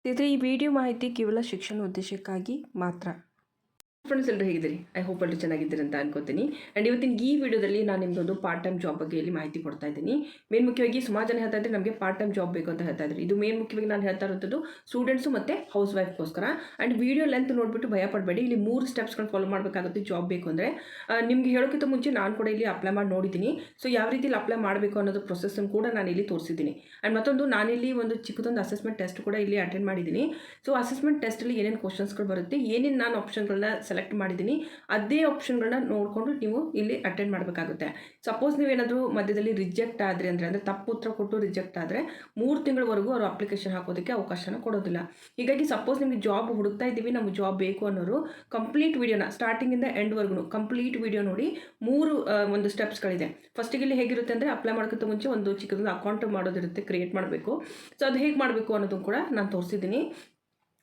ಸ್ನೇಹಿತರೆ, ಈ ವಿಡಿಯೋ ಮಾಹಿತಿ ಕೇವಲ ಶಿಕ್ಷಣ ಉದ್ದೇಶಕ್ಕಾಗಿ ಮಾತ್ರ. ಫ್ರೆಂಡ್ಸ್, ಎಲ್ಲರೂ ಹೇಗಿದ್ದೀರಿ? ಐ ಹೋಪ್ ಎಲ್ಲರೂ ಚೆನ್ನಾಗಿದ್ದೀರಿ ಅಂತ ಅನ್ಕೋತೀನಿ. ಆ್ಯಂಡ್ ಇವತ್ತಿನ ಈ ವಿಡಿಯೋದಲ್ಲಿ ನಾನು ನಿಮ್ಮದೊಂದು ಪಾರ್ಟ್ ಟೈಮ್ ಜಾಬ್ ಬಗ್ಗೆ ಇಲ್ಲಿ ಮಾಹಿತಿ ಕೊಡ್ತಾ ಇದ್ದೀನಿ. ಮೇನ್ ಮುಖ್ಯವಾಗಿ ಸುಮಾರು ಜನ ಹೇಳ್ತಾ ಇದ್ದಾರೆ ನಮಗೆ ಪಾರ್ಟ್ ಟೈಮ್ ಜಾಬ್ ಬೇಕು ಅಂತ ಹೇಳ್ತಾ ಇದ್ದಾರೆ. ಇದು ಮೇನ್ ಮುಖ್ಯವಾಗಿ ನಾನು ಹೇಳ್ತಾ ಇರೋದು ಸ್ಟೂಡೆಂಟ್ಸು ಮತ್ತು ಹೌಸ್ ವೈಫ್ಗೋಸ್ಕರ. ಆ್ಯಂಡ್ ವಿಡಿಯೋ ಲೆಂತ್ ನೋಡಿಬಿಟ್ಟು ಭಯ ಪಡಬೇಡಿ. ಇಲ್ಲಿ 3 ಸ್ಟೆಪ್ಸ್ಗಳನ್ನ ಫಾಲೋ ಮಾಡಬೇಕಾಗುತ್ತೆ ಜಾಬ್ ಬೇಕು ಅಂದರೆ. ನಿಮಗೆ ಹೇಳೋಕ್ಕಿಂತ ಮುಂಚೆ ನಾನು ಕೂಡ ಇಲ್ಲಿ ಅಪ್ಲೈ ಮಾಡಿ ನೋಡಿದ್ದೀನಿ. ಸೊ ಯಾವ ರೀತಿಯಲ್ಲಿ ಅಪ್ಲೈ ಮಾಡಬೇಕು ಅನ್ನೋದು ಪ್ರೊಸೆಸ್ಸನ್ನು ಕೂಡ ನಾನು ಇಲ್ಲಿ ತೋರಿಸಿದ್ದೀನಿ. ಆ್ಯಂಡ್ ಮತ್ತೊಂದು, ನಾನಿಲ್ಲಿ ಒಂದು ಚಿಕ್ಕದೊಂದು ಅಸೆಸ್ಮೆಂಟ್ ಟೆಸ್ಟ್ ಕೂಡ ಇಲ್ಲಿ ಅಟೆಂಡ್ ಮಾಡಿದ್ದೀನಿ. ಸೊ ಅಸೆಸ್ಮೆಂಟ್ ಟೆಸ್ಟಲ್ಲಿ ಏನೇನು ಕ್ವಶನ್ಸ್ಗಳು ಬರುತ್ತೆ, ಏನೇನು ನಾನು ಆಪ್ಷನ್ಗಳನ್ನ ಸೆಲೆಕ್ಟ್ ಮಾಡಿದ್ದೀನಿ, ಅದೇ ಆಪ್ಷನ್ಗಳನ್ನ ನೋಡಿಕೊಂಡು ನೀವು ಇಲ್ಲಿ ಅಟೆಂಡ್ ಮಾಡಬೇಕಾಗುತ್ತೆ. ಸಪೋಸ್ ನೀವೇನಾದರೂ ಮಧ್ಯದಲ್ಲಿ ರಿಜೆಕ್ಟ್ ಆದರೆ ಅಂದರೆ ತಪ್ಪು ಉತ್ತರ ಕೊಟ್ಟು ರಿಜೆಕ್ಟ್ ಆದರೆ 3 ತಿಂಗಳವರೆಗೂ ಅವರು ಅಪ್ಲಿಕೇಶನ್ ಹಾಕೋದಕ್ಕೆ ಅವಕಾಶನ ಕೊಡೋದಿಲ್ಲ. ಹೀಗಾಗಿ ಸಪೋಸ್ ನಿಮಗೆ ಜಾಬ್ ಹುಡುಕ್ತಾ ಇದ್ದೀವಿ, ನಮಗೆ ಜಾಬ್ ಬೇಕು ಅನ್ನೋರು ಕಂಪ್ಲೀಟ್ ವಿಡಿಯೋನ ಸ್ಟಾರ್ಟಿಂಗಿಂದ ಎಂಡ್ವರೆಗೂ ಕಂಪ್ಲೀಟ್ ವಿಡಿಯೋ ನೋಡಿ. 3 ಒಂದು ಸ್ಟೆಪ್ಸ್ಗಳಿದೆ. ಫಸ್ಟಿಗೆ ಇಲ್ಲಿ ಹೇಗಿರುತ್ತೆ ಅಂದರೆ, ಅಪ್ಲೈ ಮಾಡೋಕ್ಕಿಂತ ಮುಂಚೆ ಒಂದು ಚಿಕ್ಕದೊಂದು ಅಕೌಂಟ್ ಮಾಡೋದಿರುತ್ತೆ, ಕ್ರಿಯೇಟ್ ಮಾಡಬೇಕು. ಸೊ ಅದು ಹೇಗೆ ಮಾಡಬೇಕು ಅನ್ನೋದು ಕೂಡ ನಾನು ತೋರಿಸಿದ್ದೀನಿ.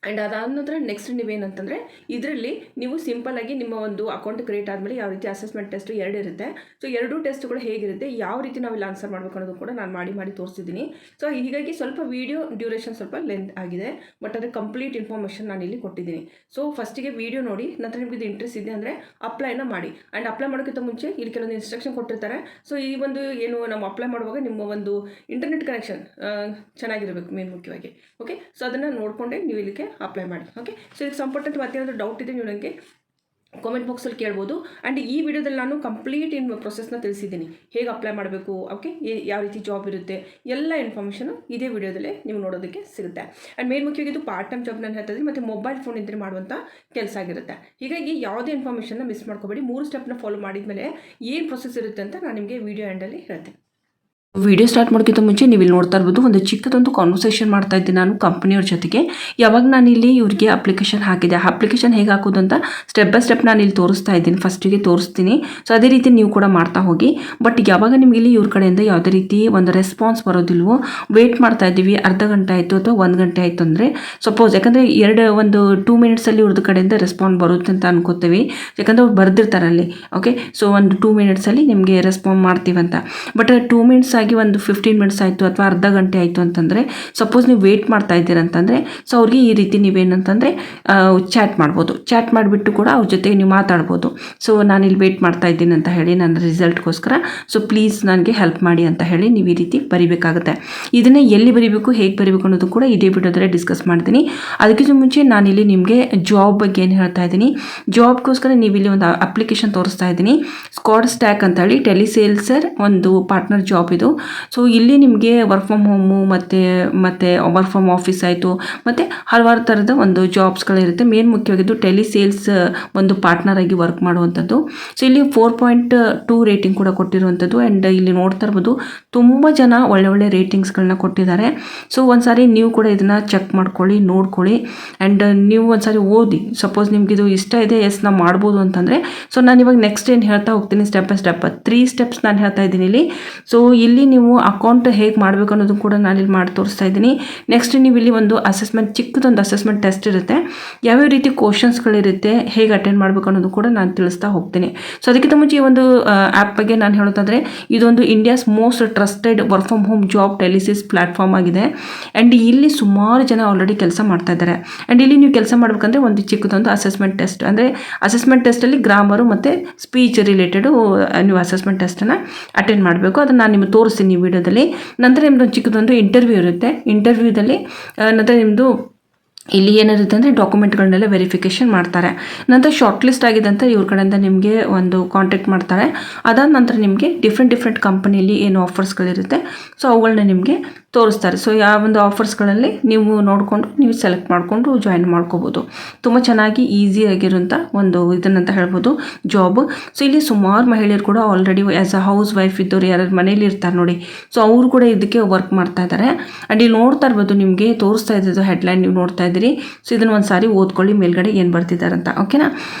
ಆ್ಯಂಡ್ ಅದಾದ ನಂತರ ನೆಕ್ಸ್ಟ್ ನೀವೇನಂತಂದರೆ, ಇದರಲ್ಲಿ ನೀವು ಸಿಂಪಲ್ಲಾಗಿ ನಿಮ್ಮ ಒಂದು ಅಕೌಂಟ್ ಕ್ರಿಯೇಟ್ ಆದಮೇಲೆ ಯಾವ ರೀತಿ ಅಸೆಸ್ಮೆಂಟ್ ಟೆಸ್ಟ್ 2 ಇರುತ್ತೆ. ಸೊ 2 ಟೆಸ್ಟ್ಗಳು ಹೇಗಿರುತ್ತೆ, ಯಾವ ರೀತಿ ನಾವಿಲ್ಲಿ ಆನ್ಸರ್ ಮಾಡಬೇಕು ಅನ್ನೋದು ಕೂಡ ನಾನು ಮಾಡಿ ತೋರಿಸಿದ್ದೀನಿ. ಸೊ ಹೀಗಾಗಿ ಸ್ವಲ್ಪ ವೀಡಿಯೋ ಡ್ಯೂರೇಷನ್ ಸ್ವಲ್ಪ ಲೆಂತ್ ಆಗಿದೆ, ಬಟ್ ಅದರ ಕಂಪ್ಲೀಟ್ ಇನ್ಫಾರ್ಮೇಷನ್ ನಾನು ಇಲ್ಲಿ ಕೊಟ್ಟಿದ್ದೀನಿ. ಸೊ ಫಸ್ಟಿಗೆ ವೀಡಿಯೋ ನೋಡಿ, ನಂತರ ನಿಮಗೆ ಇದು ಇಂಟ್ರೆಸ್ಟ್ ಇದೆ ಅಂದರೆ ಅಪ್ಲೈನ ಮಾಡಿ. ಆ್ಯಂಡ್ ಅಪ್ಲೈ ಮಾಡೋಕ್ಕಿಂತ ಮುಂಚೆ ಇಲ್ಲಿ ಕೆಲವೊಂದು ಇನ್ಸ್ಟ್ರಕ್ಷನ್ ಕೊಟ್ಟಿರ್ತಾರೆ. ಸೊ ಈ ಒಂದು ಏನು ನಾವು ಅಪ್ಲೈ ಮಾಡುವಾಗ ನಿಮ್ಮ ಒಂದು ಇಂಟರ್ನೆಟ್ ಕನೆಕ್ಷನ್ ಚೆನ್ನಾಗಿರಬೇಕು ಮೇನ್ ಮುಖ್ಯವಾಗಿ. ಓಕೆ, ಸೊ ಅದನ್ನು ನೋಡಿಕೊಂಡೆ ನೀವು ಇಲ್ಲಿಗೆ ಅಪ್ಲೈ ಮಾಡಿ. ಓಕೆ, ಸೊ ಇದಕ್ಕೆ ಸಂಪರ್ಕಂತ ಮತ್ತೇನಾದರೂ ಡೌಟ್ ಇದೆ ನೀವು ನನಗೆ ಕಾಮೆಂಟ್ ಬಾಕ್ಸಲ್ಲಿ ಕೇಳ್ಬೋದು. ಆ್ಯಂಡ್ ಈ ವಿಡಿಯೋದಲ್ಲಿ ನಾನು ಕಂಪ್ಲೀಟ್ ಪ್ರೊಸೆಸ್ನ ತಿಳಿಸಿದ್ದೀನಿ, ಹೇಗೆ ಅಪ್ಲೈ ಮಾಡಬೇಕು, ಓಕೆ, ಯಾವ ರೀತಿ ಜಾಬ್ ಇರುತ್ತೆ, ಎಲ್ಲ ಇನ್ಫಾರ್ಮೇಷನು ಇದೇ ವಿಡಿಯೋದಲ್ಲೇ ನೀವು ನೋಡೋದಕ್ಕೆ ಸಿಗುತ್ತೆ. ಆ್ಯಂಡ್ ಮೇನ್ ಮುಖ್ಯವಾಗಿ ಇದು ಪಾರ್ಟ್ ಟೈಮ್ ಜಾಬ್ ನಾನು ಹೇಳ್ತಾ ಇದ್ದೀನಿ, ಮತ್ತು ಮೊಬೈಲ್ ಫೋನ್ ಇದ್ದರೆ ಮಾಡುವಂಥ ಕೆಲಸ ಆಗಿರುತ್ತೆ. ಹೀಗಾಗಿ ಯಾವುದೇ ಇನ್ಫಾರ್ಮೇಷನ್ನ ಮಿಸ್ ಮಾಡ್ಕೋಬೇಡಿ. 3 ಸ್ಟೆಪ್ನ ಫಾಲೋ ಮಾಡಿದ್ಮೇಲೆ ಏನು ಪ್ರೊಸೆಸ್ ಇರುತ್ತೆ ಅಂತ ನಾನು ನಿಮಗೆ ವಿಡಿಯೋ ಎಂಡಲ್ಲಿ ಹೇಳ್ತೀನಿ. ವಿಡಿಯೋ ಸ್ಟಾರ್ಟ್ ಮಾಡೋಕ್ಕಿಂತ ಮುಂಚೆ ನೀವು ಇಲ್ಲಿ ನೋಡ್ತಾ ಇರ್ಬೋದು, ಒಂದು ಚಿಕ್ಕದೊಂದು ಕಾನ್ವರ್ಸೇಷನ್ ಮಾಡ್ತಾ ಇದ್ದೀನಿ ನಾನು ಕಂಪ್ನಿಯವ್ರ ಜೊತೆಗೆ. ಯಾವಾಗ ನಾನು ಇಲ್ಲಿ ಇವ್ರಿಗೆ ಅಪ್ಲಿಕೇಶನ್ ಹಾಕಿದೆ, ಅಪ್ಲಿಕೇಶನ್ ಹೇಗೆ ಹಾಕೋದು ಅಂತ ಸ್ಟೆಪ್ ಬೈ ಸ್ಟೆಪ್ ನಾನು ಇಲ್ಲಿ ತೋರಿಸ್ತಾ ಇದ್ದೀನಿ. ಫಸ್ಟಿಗೆ ತೋರಿಸ್ತೀನಿ. ಸೊ ಅದೇ ರೀತಿ ನೀವು ಕೂಡ ಮಾಡ್ತಾ ಹೋಗಿ. ಬಟ್ ಯಾವಾಗ ನಿಮಗೆ ಇಲ್ಲಿ ಇವ್ರ ಕಡೆಯಿಂದ ಯಾವುದೇ ರೀತಿ ಒಂದು ರೆಸ್ಪಾನ್ಸ್ ಬರೋದಿಲ್ವೋ, ವೇಟ್ ಮಾಡ್ತಾ ಇದ್ದೀವಿ, ಅರ್ಧ ಗಂಟೆ ಆಯಿತು ಅಥವಾ 1 ಗಂಟೆ ಆಯಿತು ಅಂದರೆ, ಸಪೋಸ್ ಯಾಕಂದರೆ 2 ಮಿನಿಟ್ಸಲ್ಲಿ ಇವ್ರದ್ದು ಕಡೆಯಿಂದ ರೆಸ್ಪಾನ್ಸ್ ಬರುತ್ತೆ ಅಂತ ಅನ್ಕೋತೀವಿ, ಯಾಕಂದರೆ ಅವ್ರು ಬರೆದಿರ್ತಾರೆ ಅಲ್ಲಿ. ಓಕೆ, ಸೊ ಒಂದು 2 ಮಿನಿಟ್ಸಲ್ಲಿ ನಿಮಗೆ ರೆಸ್ಪಾನ್ಸ್ ಮಾಡ್ತೀವಂತ. ಬಟ್ 2 ಮಿನಿಟ್ಸ್ ಆಗಿ ಒಂದು 15 ಮಿನಿಟ್ಸ್ ಆಯಿತು ಅಥವಾ ಅರ್ಧ ಗಂಟೆ ಆಯಿತು ಅಂತಂದರೆ, ಸಪೋಸ್ ನೀವು ವೇಟ್ ಮಾಡ್ತಾ ಇದ್ದೀರಂತಂದರೆ, ಸೊ ಅವ್ರಿಗೆ ಈ ರೀತಿ ನೀವೇನಂತಂದರೆ ಚಾಟ್ ಮಾಡ್ಬೋದು. ಚಾಟ್ ಮಾಡಿಬಿಟ್ಟು ಕೂಡ ಅವ್ರ ಜೊತೆಗೆ ನೀವು ಮಾತಾಡ್ಬೋದು. ಸೊ ನಾನಿಲ್ಲಿ ವೇಟ್ ಮಾಡ್ತಾ ಇದ್ದೀನಿ ಅಂತ ಹೇಳಿ ನನ್ನ ರಿಸಲ್ಟ್ಗೋಸ್ಕರ, ಸೊ ಪ್ಲೀಸ್ ನನಗೆ ಹೆಲ್ಪ್ ಮಾಡಿ ಅಂತ ಹೇಳಿ ನೀವು ಈ ರೀತಿ ಬರಿಬೇಕಾಗುತ್ತೆ. ಇದನ್ನೇ ಎಲ್ಲಿ ಬರಿಬೇಕು, ಹೇಗೆ ಬರಿಬೇಕು ಅನ್ನೋದು ಕೂಡ ಇದೇ ವಿಡಿಯೋದಲ್ಲೇ ಡಿಸ್ಕಸ್ ಮಾಡ್ತೀನಿ. ಅದಕ್ಕಿಂತ ಮುಂಚೆ ನಾನಿಲ್ಲಿ ನಿಮಗೆ ಜಾಬ್ ಬಗ್ಗೆ ಏನು ಹೇಳ್ತಾ ಇದ್ದೀನಿ, ಜಾಬ್ಗೋಸ್ಕರ ನೀವಿಲ್ಲಿ ಒಂದು ಅಪ್ಲಿಕೇಶನ್ ತೋರಿಸ್ತಾ ಇದ್ದೀನಿ. ಸ್ಕ್ವಾಡ್ ಸ್ಟ್ಯಾಕ್ ಅಂತ ಹೇಳಿ ಟೆಲಿಸೇಲ್ಸರ್ ಒಂದು ಪಾರ್ಟ್ನರ್ ಜಾಬ್ ಇದು. ಸೊ ಇಲ್ಲಿ ನಿಮಗೆ ವರ್ಕ್ ಫ್ರಮ್ ಹೋಮು ಮತ್ತು ವರ್ಕ್ ಫ್ರಮ್ ಆಫೀಸ್ ಆಯಿತು, ಮತ್ತು ಹಲವಾರು ಥರದ ಒಂದು ಜಾಬ್ಸ್ಗಳಿರುತ್ತೆ. ಮೇನ್ ಮುಖ್ಯವಾಗಿದ್ದು ಟೆಲಿಸೇಲ್ಸ್ ಒಂದು ಪಾರ್ಟ್ನರ್ ಆಗಿ ವರ್ಕ್ ಮಾಡುವಂಥದ್ದು. ಸೊ ಇಲ್ಲಿ 4.2 ರೇಟಿಂಗ್ ಕೂಡ ಕೊಟ್ಟಿರುವಂಥದ್ದು. ಆ್ಯಂಡ್ ಇಲ್ಲಿ ನೋಡ್ತಾ ಇರ್ಬೋದು, ತುಂಬ ಜನ ಒಳ್ಳೆ ರೇಟಿಂಗ್ಸ್ಗಳನ್ನ ಕೊಟ್ಟಿದ್ದಾರೆ. ಸೊ ಒಂದ್ಸಾರಿ ನೀವು ಕೂಡ ಇದನ್ನು ಚೆಕ್ ಮಾಡ್ಕೊಳ್ಳಿ, ನೋಡ್ಕೊಳ್ಳಿ. ಆ್ಯಂಡ್ ನೀವು ಒಂದ್ಸಾರಿ ಓದಿ. ಸಪೋಸ್ ನಿಮ್ಗೆ ಇದು ಇಷ್ಟ ಇದೆ, ಎಸ್ ನಾವು ಮಾಡ್ಬೋದು ಅಂತಂದರೆ, ಸೊ ನಾನು ಇವಾಗ ನೆಕ್ಸ್ಟ್ ಏನು ಹೇಳ್ತಾ ಹೋಗ್ತೀನಿ, ಸ್ಟೆಪ್ ಬೈ ಸ್ಟೆಪ್ 3 ಸ್ಟೆಪ್ಸ್ ನಾನು ಹೇಳ್ತಾ ಇದ್ದೀನಿ ಇಲ್ಲಿ. ಸೊ ಇಲ್ಲಿ ನೀವು ಅಕೌಂಟ್ ಹೇಗೆ ಮಾಡಬೇಕು ಅನ್ನೋದು ಕೂಡ ನಾನಿಲ್ಲಿ ಮಾಡಿ ತೋರಿಸ್ತಾ ಇದ್ದೀನಿ. ನೆಕ್ಸ್ಟ್ ನೀವು ಇಲ್ಲಿ ಒಂದು ಅಸೆಸ್ಮೆಂಟ್, ಚಿಕ್ಕದೊಂದು ಅಸೆಸ್ಮೆಂಟ್ ಟೆಸ್ಟ್ ಇರುತ್ತೆ, ಯಾವ್ಯಾವ ರೀತಿ ಕ್ವಶನ್ಸ್ಗಳಿರುತ್ತೆ, ಹೇಗೆ ಅಟೆಂಡ್ ಮಾಡಬೇಕು ಅನ್ನೋದು ಕೂಡ ನಾನು ತಿಳಿಸ್ತಾ ಹೋಗ್ತೀನಿ. ಸೊ ಅದಕ್ಕಿಂತ ಮುಂಚೆ ಈ ಒಂದು ಆ್ಯಪ್ ಬಗ್ಗೆ ನಾನು ಹೇಳೋದಾದರೆ, ಇದೊಂದು India's most trusted work from home job telesis platform ಆಗಿದೆ. ಆ್ಯಂಡ್ ಇಲ್ಲಿ ಸುಮಾರು ಜನ ಆಲ್ರೆಡಿ ಕೆಲಸ ಮಾಡ್ತಾ ಇದ್ದಾರೆ. ಆ್ಯಂಡ್ ಇಲ್ಲಿ ನೀವು ಕೆಲಸ ಮಾಡಬೇಕಂದ್ರೆ ಒಂದು ಚಿಕ್ಕದೊಂದು ಅಸೆಸ್ಮೆಂಟ್ ಟೆಸ್ಟ್, ಅಂದರೆ ಅಸೆಸ್ಮೆಂಟ್ ಟೆಸ್ಟಲ್ಲಿ ಗ್ರಾಮರು ಮತ್ತು ಸ್ಪೀಚ್ ರಿಲೇಟೆಡು ನೀವು ಅಸೆಸ್ಮೆಂಟ್ ಟೆಸ್ಟನ್ನು ಅಟೆಂಡ್ ಮಾಡಬೇಕು. ಅದನ್ನು ನಾನು ನಿಮಗೆ ತೋರಿಸ್ತೀನಿ ಈ ವಿಡಿಯೋದಲ್ಲಿ. ನಂತರ ನಿಮ್ಮದು ಚಿಕ್ಕದೊಂದು ಇಂಟರ್ವ್ಯೂ ಇರುತ್ತೆ. ಇಂಟರ್ವ್ಯೂದಲ್ಲಿ ನಂತರ ನಿಮ್ಮದು ಇಲ್ಲಿ ಏನಿರುತ್ತೆ ಅಂದರೆ ಡಾಕ್ಯುಮೆಂಟ್ಗಳನ್ನೆಲ್ಲ ವೆರಿಫಿಕೇಷನ್ ಮಾಡ್ತಾರೆ. ನಂತರ ಶಾರ್ಟ್ ಲಿಸ್ಟ್ ಆಗಿದೆ ಅಂತ ಇವ್ರ ಕಡೆಯಿಂದ ನಿಮಗೆ ಒಂದು ಕಾಂಟ್ಯಾಕ್ಟ್ ಮಾಡ್ತಾರೆ. ಅದಾದ ನಂತರ ನಿಮಗೆ ಡಿಫ್ರೆಂಟ್ ಕಂಪನಿಯಲ್ಲಿ ಏನು ಆಫರ್ಸ್ಗಳಿರುತ್ತೆ, ಸೊ ಅವುಗಳನ್ನ ನಿಮಗೆ ತೋರಿಸ್ತಾರೆ. ಸೊ ಯಾವ ಒಂದು ಆಫರ್ಸ್ಗಳಲ್ಲಿ ನೀವು ನೋಡಿಕೊಂಡು ನೀವು ಸೆಲೆಕ್ಟ್ ಮಾಡಿಕೊಂಡು ಜಾಯಿನ್ ಮಾಡ್ಕೋಬೋದು. ತುಂಬ ಚೆನ್ನಾಗಿ ಈಸಿಯಾಗಿರೋಂಥ ಒಂದು ಇದನ್ನಂತ ಹೇಳ್ಬೋದು ಜಾಬ್. ಸೊ ಇಲ್ಲಿ ಸುಮಾರು ಮಹಿಳೆಯರು ಕೂಡ already as a house wife ಇದ್ದವ್ರು ಯಾರು ಮನೇಲಿ ಇರ್ತಾರೆ ನೋಡಿ, ಸೊ ಅವರು ಕೂಡ ಇದಕ್ಕೆ ವರ್ಕ್ ಮಾಡ್ತಾ ಇದ್ದಾರೆ. ಆ್ಯಂಡ್ ಇಲ್ಲಿ ನೋಡ್ತಾ ಇರ್ಬೋದು, ನಿಮಗೆ ತೋರಿಸ್ತಾ ಇದ್ದು ಹೆಡ್ಲೈನ್ ನೀವು ನೋಡ್ತಾ ಇದ್ದೀರಿ. ಸೊ ಇದನ್ನು ಒಂದು ಸಾರಿ ಓದ್ಕೊಳ್ಳಿ ಮೇಲ್ಗಡೆ ಏನು ಬರ್ತಿದ್ದಾರೆ ಅಂತ. ಓಕೆನಾ.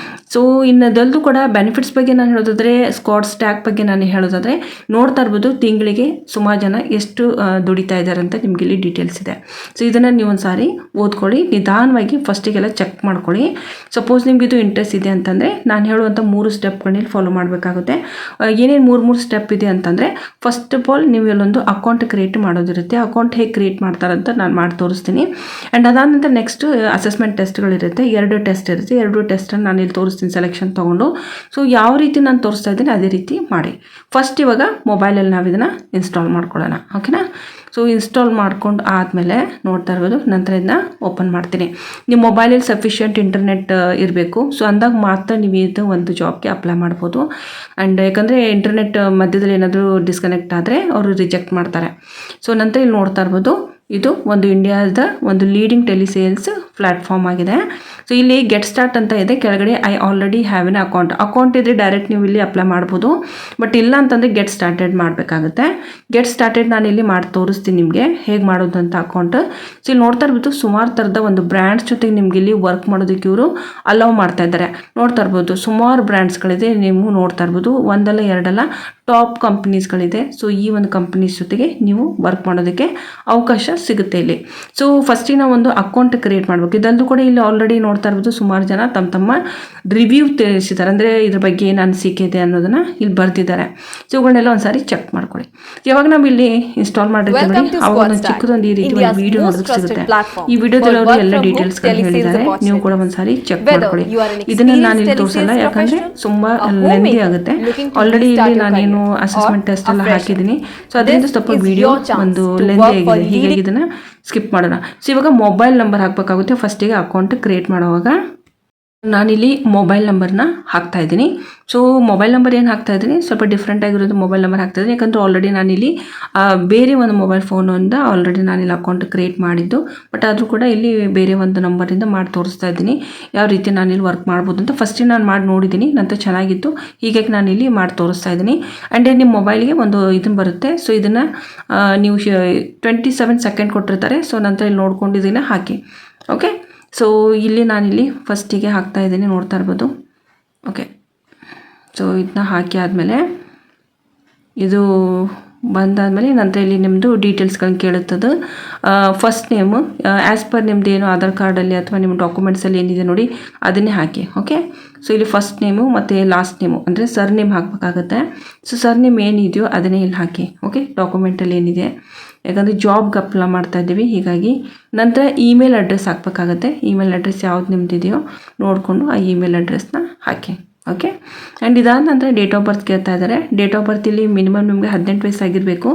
ಸೊ ಇನ್ನದಲ್ಲೂ ಕೂಡ ಬೆನಿಫಿಟ್ಸ್ ಬಗ್ಗೆ ನಾನು ಹೇಳೋದಾದರೆ ಸ್ಕಾಟ್ ಸ್ಟ್ಯಾಕ್ ಬಗ್ಗೆ ನಾನು ಹೇಳೋದಾದರೆ ನೋಡ್ತಾ ಇರ್ಬೋದು ತಿಂಗಳಿಗೆ ಸುಮಾರು ಜನ ಎಷ್ಟು ದುಡಿತಾ ಇದ್ದಾರೆ ಅಂತ ನಿಮಗೆ ಇಲ್ಲಿ ಡೀಟೇಲ್ಸ್ ಇದೆ. ಸೊ ಇದನ್ನು ನೀವು ಒಂದು ಸಾರಿ ಓದ್ಕೊಳ್ಳಿ, ನಿಧಾನವಾಗಿ ಫಸ್ಟಿಗೆಲ್ಲ ಚೆಕ್ ಮಾಡ್ಕೊಳ್ಳಿ. ಸಪೋಸ್ ನಿಮ್ಗೆ ಇದು ಇಂಟ್ರೆಸ್ಟ್ ಇದೆ ಅಂತಂದರೆ ನಾನು ಹೇಳುವಂಥ 3 ಸ್ಟೆಪ್ಗಳನ್ನ ಫಾಲೋ ಮಾಡಬೇಕಾಗುತ್ತೆ. ಏನೇನು 3 ಸ್ಟೆಪ್ ಇದೆ ಅಂತಂದರೆ, ಫಸ್ಟ್ ಆಫ್ ಆಲ್ ನೀವು ಇಲ್ಲೊಂದು ಅಕೌಂಟ್ ಕ್ರಿಯೇಟ್ ಮಾಡೋದಿರುತ್ತೆ. ಅಕೌಂಟ್ ಹೇಗೆ ಕ್ರಿಯೇಟ್ ಮಾಡ್ತಾರಂತ ನಾನು ಮಾಡಿ ತೋರಿಸ್ತೀನಿ. ಆ್ಯಂಡ್ ಅದಾದ ನಂತರ ನೆಕ್ಸ್ಟ್ ಅಸೆಸ್ಮೆಂಟ್ ಟೆಸ್ಟ್ಗಳಿರುತ್ತೆ. 2 ಟೆಸ್ಟ್ ಇರುತ್ತೆ. 2 ಟೆಸ್ಟನ್ನು ನಾನು ಇಲ್ಲಿ ತೋರಿಸ್ತೀನಿ ಸೆಲೆಕ್ಷನ್ ತೊಗೊಂಡು. ಸೊ ಯಾವ ರೀತಿ ನಾನು ತೋರಿಸ್ತಾ ಇದ್ದೀನಿ ಅದೇ ರೀತಿ ಮಾಡಿ. ಫಸ್ಟ್ ಇವಾಗ ಮೊಬೈಲಲ್ಲಿ ನಾವು ಇದನ್ನು ಇನ್ಸ್ಟಾಲ್ ಮಾಡ್ಕೊಳ್ಳೋಣ, ಓಕೆನಾ. ಸೊ ಇನ್ಸ್ಟಾಲ್ ಮಾಡ್ಕೊಂಡು ಆದಮೇಲೆ ನೋಡ್ತಾ ಇರ್ಬೋದು, ನಂತರ ಇದನ್ನ ಓಪನ್ ಮಾಡ್ತೀನಿ. ನಿಮ್ಮ ಮೊಬೈಲಲ್ಲಿ ಸಫಿಷಿಯೆಂಟ್ ಇಂಟರ್ನೆಟ್ ಇರಬೇಕು. ಸೊ ಅಂದಾಗ ಮಾತ್ರ ನೀವು ಇದು ಒಂದು ಜಾಬ್ಗೆ ಅಪ್ಲೈ ಮಾಡ್ಬೋದು. ಆ್ಯಂಡ್ ಯಾಕಂದರೆ ಇಂಟರ್ನೆಟ್ ಮಧ್ಯದಲ್ಲಿ ಏನಾದರೂ ಡಿಸ್ಕನೆಕ್ಟ್ ಆದರೆ ಅವರು ರಿಜೆಕ್ಟ್ ಮಾಡ್ತಾರೆ. ಸೊ ನಂತರ ಇಲ್ಲಿ ನೋಡ್ತಾ ಇರ್ಬೋದು, ಇದು ಒಂದು ಇಂಡಿಯಾದ ಒಂದು ಲೀಡಿಂಗ್ ಟೆಲಿಸೇಲ್ಸ್ ಪ್ಲ್ಯಾಟ್ಫಾರ್ಮ್ ಆಗಿದೆ. ಸೊ ಇಲ್ಲಿ ಗೆಟ್ ಸ್ಟಾರ್ಟ್ ಅಂತ ಇದೆ, ಕೆಳಗಡೆ I already have an account ಇದ್ದರೆ ಡೈರೆಕ್ಟ್ ನೀವು ಇಲ್ಲಿ ಅಪ್ಲೈ ಮಾಡ್ಬೋದು. ಬಟ್ ಇಲ್ಲ ಅಂತಂದರೆ ಗೆಟ್ ಸ್ಟಾರ್ಟೆಡ್ ಮಾಡಬೇಕಾಗುತ್ತೆ. ಗೆಟ್ ಸ್ಟಾರ್ಟೆಡ್ ನಾನು ಇಲ್ಲಿ ಮಾಡಿ ತೋರಿಸ್ತೀನಿ ನಿಮಗೆ ಹೇಗೆ ಮಾಡೋದು ಅಂತ ಅಕೌಂಟ್. ಸೊ ಇಲ್ಲಿ ನೋಡ್ತಾ ಇರ್ಬೋದು, ಸುಮಾರು ಥರದ ಒಂದು ಬ್ರ್ಯಾಂಡ್ಸ್ ಜೊತೆಗೆ ನಿಮ್ಗೆ ಇಲ್ಲಿ ವರ್ಕ್ ಮಾಡೋದಕ್ಕೆ ಇವರು ಅಲೌ ಮಾಡ್ತಾ ಇದ್ದಾರೆ. ನೋಡ್ತಾ ಇರ್ಬೋದು ಸುಮಾರು ಬ್ರ್ಯಾಂಡ್ಸ್ಗಳಿದೆ, ನೀವು ನೋಡ್ತಾ ಇರ್ಬೋದು, ಒಂದಲ್ಲ ಎರಡಲ್ಲ ಟಾಪ್ ಕಂಪ್ನೀಸ್ಗಳಿದೆ. ಸೊ ಈ ಒಂದು ಕಂಪ್ನೀಸ್ ಜೊತೆಗೆ ನೀವು ವರ್ಕ್ ಮಾಡೋದಕ್ಕೆ ಅವಕಾಶ ಸಿಗುತ್ತೆ ಇಲ್ಲಿ. ಸೊ ಫಸ್ಟಿಗೆ ನಾವು ಒಂದು ಅಕೌಂಟ್ ಕ್ರಿಯೇಟ್ ಮಾಡಬೇಕು. ಇದಲ್ಲೂ ಕೂಡ ಇಲ್ಲಿ ಆಲ್ರೆಡಿ ನೋಡ್ತಾ ಇರ್ಬೋದು ಸುಮಾರು ಜನ ತಮ್ಮ ರಿವ್ಯೂ ತಿಳಿಸಿದ್ದಾರೆ, ಅಂದರೆ ಇದ್ರ ಬಗ್ಗೆ ಏನು ಅನಿಸಿಕೆ ಇದೆ ಅನ್ನೋದನ್ನು ಇಲ್ಲಿ ಬರೆದಿದ್ದಾರೆ. ಸೊ ಇವುಗಳನ್ನೆಲ್ಲ ಒಂದು ಸಾರಿ ಚೆಕ್ ಮಾಡ್ಕೊಳ್ಳಿ. ಯಾವಾಗ ನಾವು ಇಲ್ಲಿ ಇನ್ಸ್ಟಾಲ್ ಮಾಡಿರ್ತೀವಿ ಅವಾಗ ಒಂದು ಚಿಕ್ಕದೊಂದು ಈ ರೀತಿ ಒಂದು ವಿಡಿಯೋ ನೋಡೋದಕ್ಕೆ ಸಿಗುತ್ತೆ. ಈ ವಿಡಿಯೋದಲ್ಲಿ ಅವರು ಎಲ್ಲ ಡೀಟೇಲ್ಸ್ಗಳು ಹೇಳಿದ್ದಾರೆ, ನೀವು ಕೂಡ ಒಂದು ಸಾರಿ ಚೆಕ್ ಮಾಡ್ಕೊಳ್ಳಿ. ಇದನ್ನು ನಾನು ಇಲ್ಲಿ ತೋರಿಸಲ್ಲ, ಯಾಕಂದರೆ ತುಂಬ ಲೆಂದಿ ಆಗುತ್ತೆ. ಆಲ್ರೆಡಿ ಇಲ್ಲಿ ನಾನೇನು ಅಸೆಸ್ಮೆಂಟ್ ಟೆಸ್ಟ್ ಎಲ್ಲ ಹಾಕಿದ್ದೀನಿ. ಸೊ ಅದರಿಂದ ಸ್ವಲ್ಪ ವಿಡಿಯೋ ಒಂದು ಲೆಂದಿ ಆಗಿದೆ, ಹೀಗಾಗಿ ಇದನ್ನು ಸ್ಕಿಪ್ ಮಾಡೋಣ. ಸೊ ಇವಾಗ ಮೊಬೈಲ್ ನಂಬರ್ ಹಾಕಬೇಕಾಗುತ್ತೆ ಫಸ್ಟಿಗೆ ಅಕೌಂಟ್ ಕ್ರಿಯೇಟ್ ಮಾಡುವಾಗ. ನಾನಿಲ್ಲಿ ಮೊಬೈಲ್ ನಂಬರ್ನ ಹಾಕ್ತಾ ಇದ್ದೀನಿ. ಸೊ ಮೊಬೈಲ್ ನಂಬರ್ ಏನು ಹಾಕ್ತಾ ಇದ್ದೀನಿ, ಸ್ವಲ್ಪ ಡಿಫ್ರೆಂಟ್ ಆಗಿರೋದು ಮೊಬೈಲ್ ನಂಬರ್ ಹಾಕ್ತಾ ಇದ್ದೀನಿ. ಯಾಕಂದರೆ ಆಲ್ರೆಡಿ ನಾನಿಲ್ಲಿ ಬೇರೆ ಒಂದು ಮೊಬೈಲ್ ಫೋನಿಂದ ಆಲ್ರೆಡಿ ನಾನಿಲ್ಲಿ ಅಕೌಂಟ್ ಕ್ರಿಯೇಟ್ ಮಾಡಿದ್ದು. ಬಟ್ ಆದರೂ ಕೂಡ ಇಲ್ಲಿ ಬೇರೆ ಒಂದು ನಂಬರಿಂದ ಮಾಡಿ ತೋರಿಸ್ತಾ ಇದ್ದೀನಿ ಯಾವ ರೀತಿ ನಾನಿಲ್ಲಿ ವರ್ಕ್ ಮಾಡ್ಬೋದು ಅಂತ. ಫಸ್ಟಿಗೆ ನಾನು ಮಾಡಿ ನೋಡಿದ್ದೀನಿ, ನಂತರ ಚೆನ್ನಾಗಿತ್ತು, ಹೀಗಾಗಿ ನಾನಿಲ್ಲಿ ಮಾಡಿ ತೋರಿಸ್ತಾ ಇದ್ದೀನಿ. ಆ್ಯಂಡ್ ನಿಮ್ಮ ಮೊಬೈಲ್ಗೆ ಒಂದು ಇದನ್ನು ಬರುತ್ತೆ. ಸೊ ಇದನ್ನು ನೀವು 27 ಸೆಕೆಂಡ್ ಕೊಟ್ಟಿರ್ತಾರೆ. ಸೊ ನಂತರ ಇಲ್ಲಿ ನೋಡ್ಕೊಂಡು ಇದನ್ನು ಹಾಕಿ, ಓಕೆ. ಸೊ ಇಲ್ಲಿ ನಾನಿಲ್ಲಿ ಫಸ್ಟಿಗೆ ಹಾಕ್ತಾ ಇದ್ದೀನಿ, ನೋಡ್ತಾ ಇರ್ಬೋದು, ಓಕೆ. ಸೊ ಇದನ್ನ ಹಾಕಿ ಆದಮೇಲೆ ಇದು ಬಂದಾದಮೇಲೆ ನಂತರ ಇಲ್ಲಿ ನಿಮ್ಮದು ಡೀಟೇಲ್ಸ್ಗಳನ್ನ ಕೇಳುತ್ತದೆ. ಫಸ್ಟ್ ನೇಮು ಆ್ಯಸ್ ಪರ್ ನಿಮ್ಮದು ಏನು ಆಧಾರ್ ಕಾರ್ಡಲ್ಲಿ ಅಥವಾ ನಿಮ್ಮ ಡಾಕ್ಯುಮೆಂಟ್ಸಲ್ಲಿ ಏನಿದೆ ನೋಡಿ ಅದನ್ನೇ ಹಾಕಿ, ಓಕೆ. ಸೊ ಇಲ್ಲಿ ಫಸ್ಟ್ ನೇಮು ಮತ್ತು ಲಾಸ್ಟ್ ನೇಮು ಅಂದರೆ ಸರ್ ನೇಮ್ ಹಾಕಬೇಕಾಗತ್ತೆ. ಸೊ ಸರ್ ನೇಮ್ ಏನಿದೆಯೋ ಅದನ್ನೇ ಇಲ್ಲಿ ಹಾಕಿ, ಓಕೆ. ಡಾಕ್ಯುಮೆಂಟಲ್ಲಿ ಏನಿದೆ, ಯಾಕಂದರೆ ಜಾಬ್ಗೆ ಅಪ್ಲೈ ಮಾಡ್ತಾ ಇದ್ದೀವಿ, ಹೀಗಾಗಿ. ನಂತರ ಇಮೇಲ್ ಅಡ್ರೆಸ್ ಹಾಕಬೇಕಾಗತ್ತೆ. ಇಮೇಲ್ ಅಡ್ರೆಸ್ ಯಾವ್ದು ನಿಮ್ಮದಿದೆಯೋ ನೋಡಿಕೊಂಡು ಆ ಇಮೇಲ್ ಅಡ್ರೆಸ್ನ ಹಾಕಿ, ಓಕೆ. ಆ್ಯಂಡ್ ಇದಾದ ನಂತರ ಡೇಟ್ ಆಫ್ ಬರ್ತ್ ಕೇಳ್ತಾ ಇದ್ದಾರೆ. ಡೇಟ್ ಆಫ್ ಬರ್ತ್ ಇಲ್ಲಿ ಮಿನಿಮಮ್ ನಿಮಗೆ 18 ವಯಸ್ಸಾಗಿರಬೇಕು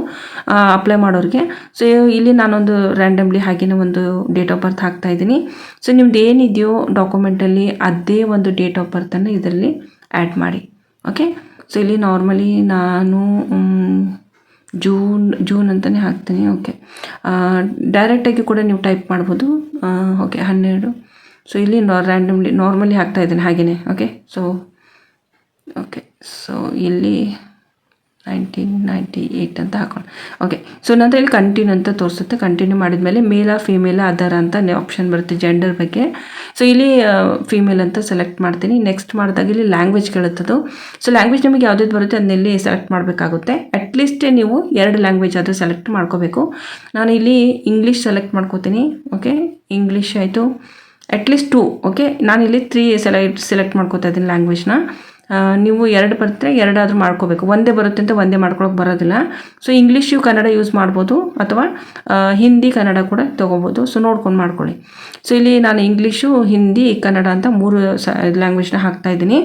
ಅಪ್ಲೈ ಮಾಡೋರಿಗೆ. ಸೊ ಇಲ್ಲಿ ನಾನೊಂದು ರ್ಯಾಂಡಮ್ಲಿ ಹಾಗೆಯೇ ಒಂದು ಡೇಟ್ ಆಫ್ ಬರ್ತ್ ಹಾಕ್ತಾ ಇದ್ದೀನಿ. ಸೊ ನಿಮ್ದು ಏನಿದೆಯೋ ಡಾಕ್ಯುಮೆಂಟಲ್ಲಿ ಅದೇ ಒಂದು ಡೇಟ್ ಆಫ್ ಬರ್ತನ್ನು ಇದರಲ್ಲಿ ಆ್ಯಡ್ ಮಾಡಿ, ಓಕೆ. ಸೊ ಇಲ್ಲಿ ನಾರ್ಮಲಿ ನಾನು ಜೂನ್ ಅಂತಲೇ ಹಾಕ್ತೀನಿ, ಓಕೆ. ಡೈರೆಕ್ಟಾಗಿ ಕೂಡ ನೀವು ಟೈಪ್ ಮಾಡ್ಬೋದು, ಓಕೆ. 12. ಸೊ ಇಲ್ಲಿ ನಾರ್ಮಲಿ ಹಾಕ್ತಾ ಇದ್ದೀನಿ ಹಾಗೆಯೇ, ಓಕೆ. ಓಕೆ. ಸೊ ಇಲ್ಲಿ 1998 ಅಂತ ಹಾಕೊಂಡು, ಓಕೆ. ಸೊ ನಂತರ ಇಲ್ಲಿ ಕಂಟಿನ್ಯೂ ಅಂತ ತೋರಿಸುತ್ತೆ. ಕಂಟಿನ್ಯೂ ಮಾಡಿದ್ಮೇಲೆ ಮೇಲಾ ಫೀಮೇಲಾ ಅದರ ಅಂತ ಆಪ್ಷನ್ ಬರುತ್ತೆ ಜೆಂಡರ್ ಬಗ್ಗೆ. ಸೊ ಇಲ್ಲಿ ಫೀಮೇಲ್ ಅಂತ ಸೆಲೆಕ್ಟ್ ಮಾಡ್ತೀನಿ. ನೆಕ್ಸ್ಟ್ ಮಾಡಿದಾಗ ಇಲ್ಲಿ ಲ್ಯಾಂಗ್ವೇಜ್ ಕೇಳುತ್ತದು. ಸೊ ಲ್ಯಾಂಗ್ವೇಜ್ ನಿಮಗೆ ಯಾವುದಾದ್ರು ಬರುತ್ತೆ ಅದನ್ನೆಲ್ಲಿ ಸೆಲೆಕ್ಟ್ ಮಾಡಬೇಕಾಗುತ್ತೆ. ಅಟ್ಲೀಸ್ಟ್ ನೀವು 2 ಲ್ಯಾಂಗ್ವೇಜ್ ಆದರೂ ಸೆಲೆಕ್ಟ್ ಮಾಡ್ಕೋಬೇಕು. ನಾನು ಇಲ್ಲಿ ಇಂಗ್ಲೀಷ್ ಸೆಲೆಕ್ಟ್ ಮಾಡ್ಕೋತೀನಿ, ಓಕೆ. ಇಂಗ್ಲೀಷ್ ಆಯಿತು, ಅಟ್ಲೀಸ್ಟ್ 2, ಓಕೆ. ನಾನಿಲ್ಲಿ 3 ಸೆಲೆಕ್ಟ್ ಮಾಡ್ಕೋತಾ ಇದ್ದೀನಿ ಲ್ಯಾಂಗ್ವೇಜ್ನ. ನೀವು 2 ಬರುತ್ತೆ 2 ಆದರೂ ಮಾಡ್ಕೋಬೇಕು. ಒಂದೇ ಬರುತ್ತೆ ಅಂತ ಒಂದೇ ಮಾಡ್ಕೊಳಕ್ಕೆ ಬರೋದಿಲ್ಲ. ಸೊ ಇಂಗ್ಲೀಷು ಕನ್ನಡ ಯೂಸ್ ಮಾಡ್ಬೋದು, ಅಥವಾ ಹಿಂದಿ ಕನ್ನಡ ಕೂಡ ತೊಗೋಬೋದು. ಸೊ ನೋಡ್ಕೊಂಡು ಮಾಡ್ಕೊಳ್ಳಿ. ಸೊ ಇಲ್ಲಿ ನಾನು ಇಂಗ್ಲೀಷು, ಹಿಂದಿ, ಕನ್ನಡ ಅಂತ 3 ಲ್ಯಾಂಗ್ವೇಜ್ನ ಹಾಕ್ತಾಯಿದ್ದೀನಿ.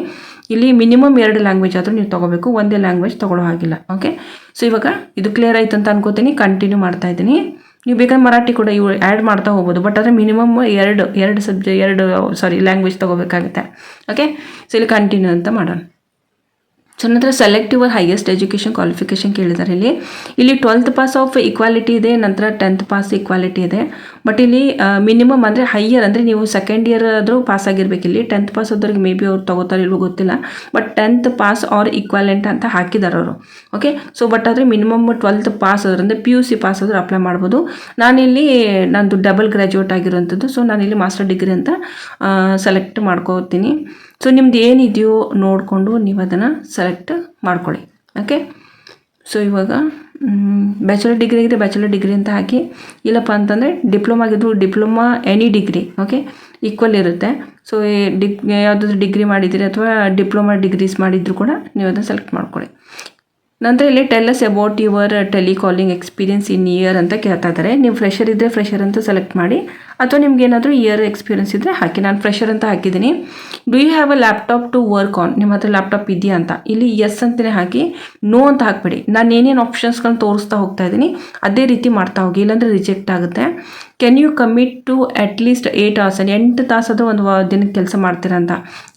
ಇಲ್ಲಿ ಮಿನಿಮಮ್ 2 ಲ್ಯಾಂಗ್ವೇಜ್ ಆದರೂ ನೀವು ತೊಗೋಬೇಕು, ಒಂದೇ ಲ್ಯಾಂಗ್ವೇಜ್ ತೊಗೊಳ್ಳೋ ಹಾಗಿಲ್ಲ, ಓಕೆ. ಸೊ ಇವಾಗ ಇದು ಕ್ಲಿಯರ್ ಆಯ್ತು ಅಂತ ಅನ್ಕೋತೀನಿ. ಕಂಟಿನ್ಯೂ ಮಾಡ್ತಾಯಿದ್ದೀನಿ. ನೀವು ಬೇಕಾದ್ರೆ ಮರಾಠಿ ಕೂಡ ಇವು ಆ್ಯಡ್ ಮಾಡ್ತಾ ಹೋಗ್ಬೋದು, ಬಟ್ ಆದರೆ ಮಿನಿಮಮ್ 2 ಲ್ಯಾಂಗ್ವೇಜ್ ತೊಗೋಬೇಕಾಗುತ್ತೆ, ಓಕೆ. ಸೊ ಇಲ್ಲಿ ಕಂಟಿನ್ಯೂ ಅಂತ ಮಾಡೋಣ. ಸೊ ನಂತರ select your highest education qualification ಕೇಳಿದ್ದಾರೆ. ಇಲ್ಲಿ 12th ಪಾಸ್ ಆಫ್ ಈಕ್ವಾಲಿಟಿ ಇದೆ, ನಂತರ 10th ಪಾಸ್ ಈಕ್ವಾಲಿಟಿ ಇದೆ. ಬಟ್ ಇಲ್ಲಿ ಮಿನಿಮಮ್ ಅಂದರೆ ಹೈಯರ್ ಅಂದರೆ ನೀವು ಸೆಕೆಂಡ್ ಇಯರ್ ಆದರೂ ಪಾಸ್ ಆಗಿರ್ಬೇಕು. ಇಲ್ಲಿ 10th ಪಾಸ್ ಆದವ್ರಿಗೆ ಮೇ ಬಿ ಅವ್ರು ತಗೋತಾರೆ ಇಲ್ವೋ ಗೊತ್ತಿಲ್ಲ, but 10th pass or equivalent ಅಂತ ಹಾಕಿದ್ದಾರೆ ಅವರು. ಓಕೆ, ಸೊ ಬಟ್ ಆದರೆ ಮಿನಿಮಮ್ 12th ಪಾಸ್ ಆದ್ರೆ ಅಂದರೆ PUC ಪಾಸ್ ಆದ್ರೆ ಅಪ್ಲೈ ಮಾಡ್ಬೋದು. ನಾನಿಲ್ಲಿ ನಂದು ಡಬಲ್ ಗ್ರ್ಯಾಜುಯೇಟ್ ಆಗಿರೋಂಥದ್ದು, ಸೊ ನಾನಿಲ್ಲಿ ಮಾಸ್ಟರ್ ಡಿಗ್ರಿ ಅಂತ ಸೆಲೆಕ್ಟ್ ಮಾಡ್ಕೋತೀನಿ. ಸೊ ನಿಮ್ದು ಏನಿದೆಯೋ ನೋಡಿಕೊಂಡು ನೀವು ಅದನ್ನು ಸೆಲೆಕ್ಟ್ ಮಾಡ್ಕೊಳ್ಳಿ. ಓಕೆ, ಸೊ ಇವಾಗ ಬ್ಯಾಚುಲರ್ ಡಿಗ್ರಿ ಆಗಿದ್ರೆ ಬ್ಯಾಚುಲರ್ ಡಿಗ್ರಿ ಅಂತ ಹಾಕಿ, ಇಲ್ಲಪ್ಪ ಅಂತಂದರೆ ಡಿಪ್ಲೊಮಾ ಆಗಿದ್ರು diploma any degree okay equal ಇರುತ್ತೆ. ಸೊ ಯಾವುದಾದ್ರೂ ಡಿಗ್ರಿ ಮಾಡಿದ್ದೀರಿ ಅಥವಾ ಡಿಪ್ಲೊಮಾ ಡಿಗ್ರೀಸ್ ಮಾಡಿದ್ರು ಕೂಡ ನೀವು ಅದನ್ನು ಸೆಲೆಕ್ಟ್ ಮಾಡ್ಕೊಳ್ಳಿ. ನಂತರ ಇಲ್ಲಿ tell us about your telecalling experience in year ಅಂತ ಕೇಳ್ತಾ ಇದ್ದಾರೆ. ನೀವು ಫ್ರೆಷರ್ ಇದ್ದರೆ ಫ್ರೆಷರ್ ಅಂತ ಸೆಲೆಕ್ಟ್ ಮಾಡಿ, ಅಥವಾ ನಿಮ್ಗೆ ಏನಾದರೂ ಇಯರ್ ಎಕ್ಸ್ಪೀರಿಯನ್ಸ್ ಇದ್ದರೆ ಹಾಕಿ. ನಾನು ಫ್ರೆಷರ್ ಅಂತ ಹಾಕಿದ್ದೀನಿ. Do you have a laptop to work on, ನಿಮ್ಮ ಹತ್ರ ಲ್ಯಾಪ್ಟಾಪ್ ಇದೆಯಾ ಅಂತ ಇಲ್ಲಿ ಎಸ್ ಅಂತಲೇ ಹಾಕಿ, ನೋ ಅಂತ ಹಾಕಬೇಡಿ. ನಾನು ಏನೇನು ಆಪ್ಷನ್ಸ್ಗಳನ್ನ ತೋರಿಸ್ತಾ ಹೋಗ್ತಾ ಇದ್ದೀನಿ ಅದೇ ರೀತಿ ಮಾಡ್ತಾ ಹೋಗಿ, ಇಲ್ಲಾಂದರೆ ರಿಜೆಕ್ಟ್ ಆಗುತ್ತೆ. Can you commit to at least 8 hours, 8 ತಾಸಾದರೂ ಒಂದು ದಿನಕ್ಕೆ ಕೆಲಸ ಮಾಡ್ತೀರಾ ಅಂತ,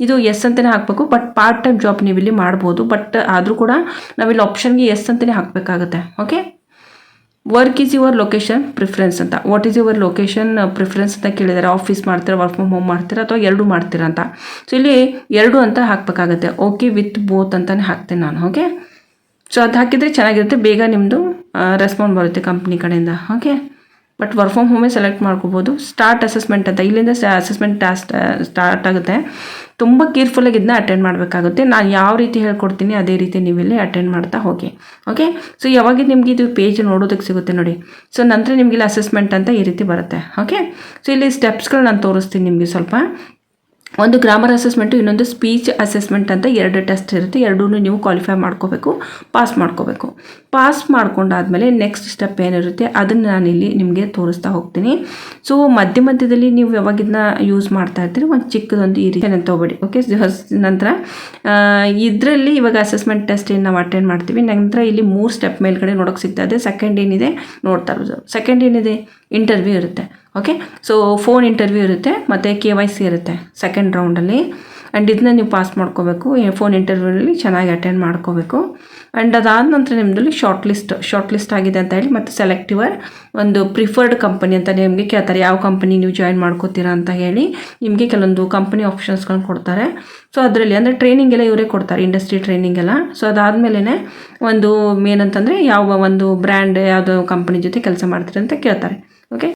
ಇದು ಎಸ್ ಅಂತಲೇ ಹಾಕಬೇಕು. ಬಟ್ ಪಾರ್ಟ್ ಟೈಮ್ ಜಾಬ್ ನೀವು ಇಲ್ಲಿ ಮಾಡ್ಬೋದು, ಬಟ್ ಆದರೂ ಕೂಡ ನಾವಿಲ್ಲಿ ಆಪ್ಷನ್ಗೆ ಎಸ್ ಅಂತಲೇ ಹಾಕಬೇಕಾಗುತ್ತೆ. Okay, work is your location preference ಅಂತ, what is your location preference ಅಂತ ಕೇಳಿದ್ದಾರೆ. ಆಫೀಸ್ ಮಾಡ್ತೀರಾ, ವರ್ಕ್ ಫ್ರಮ್ ಹೋಮ್ ಮಾಡ್ತೀರಾ, ಅಥವಾ ಎರಡು ಮಾಡ್ತೀರಾ ಅಂತ. ಸೊ ಇಲ್ಲಿ 2 ಅಂತ ಹಾಕಬೇಕಾಗುತ್ತೆ. ಓಕೆ ವಿತ್ ಬೋತ್ ಅಂತಲೇ ಹಾಕ್ತೇನೆ ನಾನು. ಓಕೆ, ಸೊ ಅದು ಹಾಕಿದರೆ ಚೆನ್ನಾಗಿರುತ್ತೆ, ಬೇಗ ನಿಮ್ಮದು ರೆಸ್ಪಾನ್ಸ್ ಬರುತ್ತೆ ಕಂಪ್ನಿ ಕಡೆಯಿಂದ. ಓಕೆ, ಬಟ್ ವರ್ಕ್ ಫ್ರಮ್ ಹೋಮೇ ಸೆಲೆಕ್ಟ್ ಮಾಡ್ಕೋಬೋದು. ಸ್ಟಾರ್ಟ್ ಅಸೆಸ್ಮೆಂಟ್ ಅಂತ, ಇಲ್ಲಿಂದ ಅಸೆಸ್ಮೆಂಟ್ ಟಾಸ್ಕ್ ಸ್ಟಾರ್ಟ್ ಆಗುತ್ತೆ. ತುಂಬ ಕೇರ್ಫುಲ್ಲಾಗಿ ಇದನ್ನ ಅಟೆಂಡ್ ಮಾಡಬೇಕಾಗುತ್ತೆ. ನಾನು ಯಾವ ರೀತಿ ಹೇಳ್ಕೊಡ್ತೀನಿ ಅದೇ ರೀತಿ ನೀವು ಇಲ್ಲಿ ಅಟೆಂಡ್ ಮಾಡ್ತಾ ಹೋಗಿ. ಓಕೆ, ಸೊ ಯಾವಾಗ ನಿಮಗೆ ಇದು ಪೇಜ್ ನೋಡೋದಕ್ಕೆ ಸಿಗುತ್ತೆ ನೋಡಿ. ಸೊ ನಂತರ ನಿಮಗೆ ಇಲ್ಲಿ ಅಸೆಸ್ಮೆಂಟ್ ಅಂತ ಈ ರೀತಿ ಬರುತ್ತೆ. ಓಕೆ, ಸೊ ಇಲ್ಲಿ ಸ್ಟೆಪ್ಸ್ಗಳು ನಾನು ತೋರಿಸ್ತೀನಿ ನಿಮಗೆ ಸ್ವಲ್ಪ. ಒಂದು ಗ್ರಾಮರ್ ಅಸೆಸ್ಮೆಂಟು, ಇನ್ನೊಂದು ಸ್ಪೀಚ್ ಅಸೆಸ್ಮೆಂಟ್ ಅಂತ 2 ಟೆಸ್ಟ್ ಇರುತ್ತೆ. ಎರಡೂ ನೀವು ಕ್ವಾಲಿಫೈ ಮಾಡ್ಕೋಬೇಕು, ಪಾಸ್ ಮಾಡ್ಕೋಬೇಕು. ಪಾಸ್ ಮಾಡ್ಕೊಂಡಾದಮೇಲೆ ನೆಕ್ಸ್ಟ್ ಸ್ಟೆಪ್ ಏನಿರುತ್ತೆ ಅದನ್ನು ನಾನಿಲ್ಲಿ ನಿಮಗೆ ತೋರಿಸ್ತಾ ಹೋಗ್ತೀನಿ. ಸೊ ಮಧ್ಯದಲ್ಲಿ ನೀವು ಯಾವಾಗಿದ್ದನ್ನ ಯೂಸ್ ಮಾಡ್ತಾ ಇರ್ತೀರಿ ಒಂದು ಚಿಕ್ಕದೊಂದು ಈ ರೀತಿ ತೊಗೊಬೇಡಿ. ಓಕೆ, ನಂತರ ಇದರಲ್ಲಿ ಇವಾಗ ಅಸೆಸ್ಮೆಂಟ್ ಟೆಸ್ಟ್ ಏನು ನಾವು ಅಟೆಂಡ್ ಮಾಡ್ತೀವಿ. ನಂತರ ಇಲ್ಲಿ 3 ಸ್ಟೆಪ್ ಮೇಲ್ಗಡೆ ನೋಡೋಕ್ಕೆ ಸಿಗ್ತಾ ಇದೆ. ಸೆಕೆಂಡ್ ಏನಿದೆ ನೋಡ್ತಾ ಇರೋದು, ಸೆಕೆಂಡ್ ಏನಿದೆ ಇಂಟರ್ವ್ಯೂ ಇರುತ್ತೆ. ಓಕೆ, ಸೊ ಫೋನ್ ಇಂಟರ್ವ್ಯೂ ಇರುತ್ತೆ ಮತ್ತು KYC ಇರುತ್ತೆ ಸೆಕೆಂಡ್ ರೌಂಡಲ್ಲಿ. ಆ್ಯಂಡ್ ಇದನ್ನ ನೀವು ಪಾಸ್ ಮಾಡ್ಕೋಬೇಕು. ಫೋನ್ ಇಂಟರ್ವ್ಯೂನಲ್ಲಿ ಚೆನ್ನಾಗಿ ಅಟೆಂಡ್ ಮಾಡ್ಕೋಬೇಕು. ಆ್ಯಂಡ್ ಅದಾದ ನಂತರ ನಿಮ್ಮದಲ್ಲಿ ಶಾರ್ಟ್ ಲಿಸ್ಟ್ ಆಗಿದೆ ಅಂತ ಹೇಳಿ ಮತ್ತು ಸೆಲೆಕ್ಟಿವರ್ ಒಂದು ಪ್ರಿಫರ್ಡ್ ಕಂಪನಿ ಅಂತ ನಿಮಗೆ ಕೇಳ್ತಾರೆ. ಯಾವ ಕಂಪನಿ ನೀವು ಜಾಯಿನ್ ಮಾಡ್ಕೋತೀರಾ ಅಂತ ಹೇಳಿ ನಿಮಗೆ ಕೆಲವೊಂದು ಕಂಪನಿ ಆಪ್ಷನ್ಸ್ಗಳನ್ನ ಕೊಡ್ತಾರೆ. ಸೊ ಅದರಲ್ಲಿ ಅಂದರೆ ಟ್ರೈನಿಂಗ್ ಎಲ್ಲ ಇವರೇ ಕೊಡ್ತಾರೆ, ಇಂಡಸ್ಟ್ರಿ ಟ್ರೈನಿಂಗ್ ಎಲ್ಲ. ಸೊ ಅದಾದಮೇಲೆ ಒಂದು ಮೇನ್ ಅಂತಂದರೆ ಯಾವ ಒಂದು ಬ್ರ್ಯಾಂಡ್ ಯಾವುದೋ ಕಂಪನಿ ಜೊತೆ ಕೆಲಸ ಮಾಡ್ತೀರಿ ಅಂತ ಕೇಳ್ತಾರೆ. ಓಕೆ,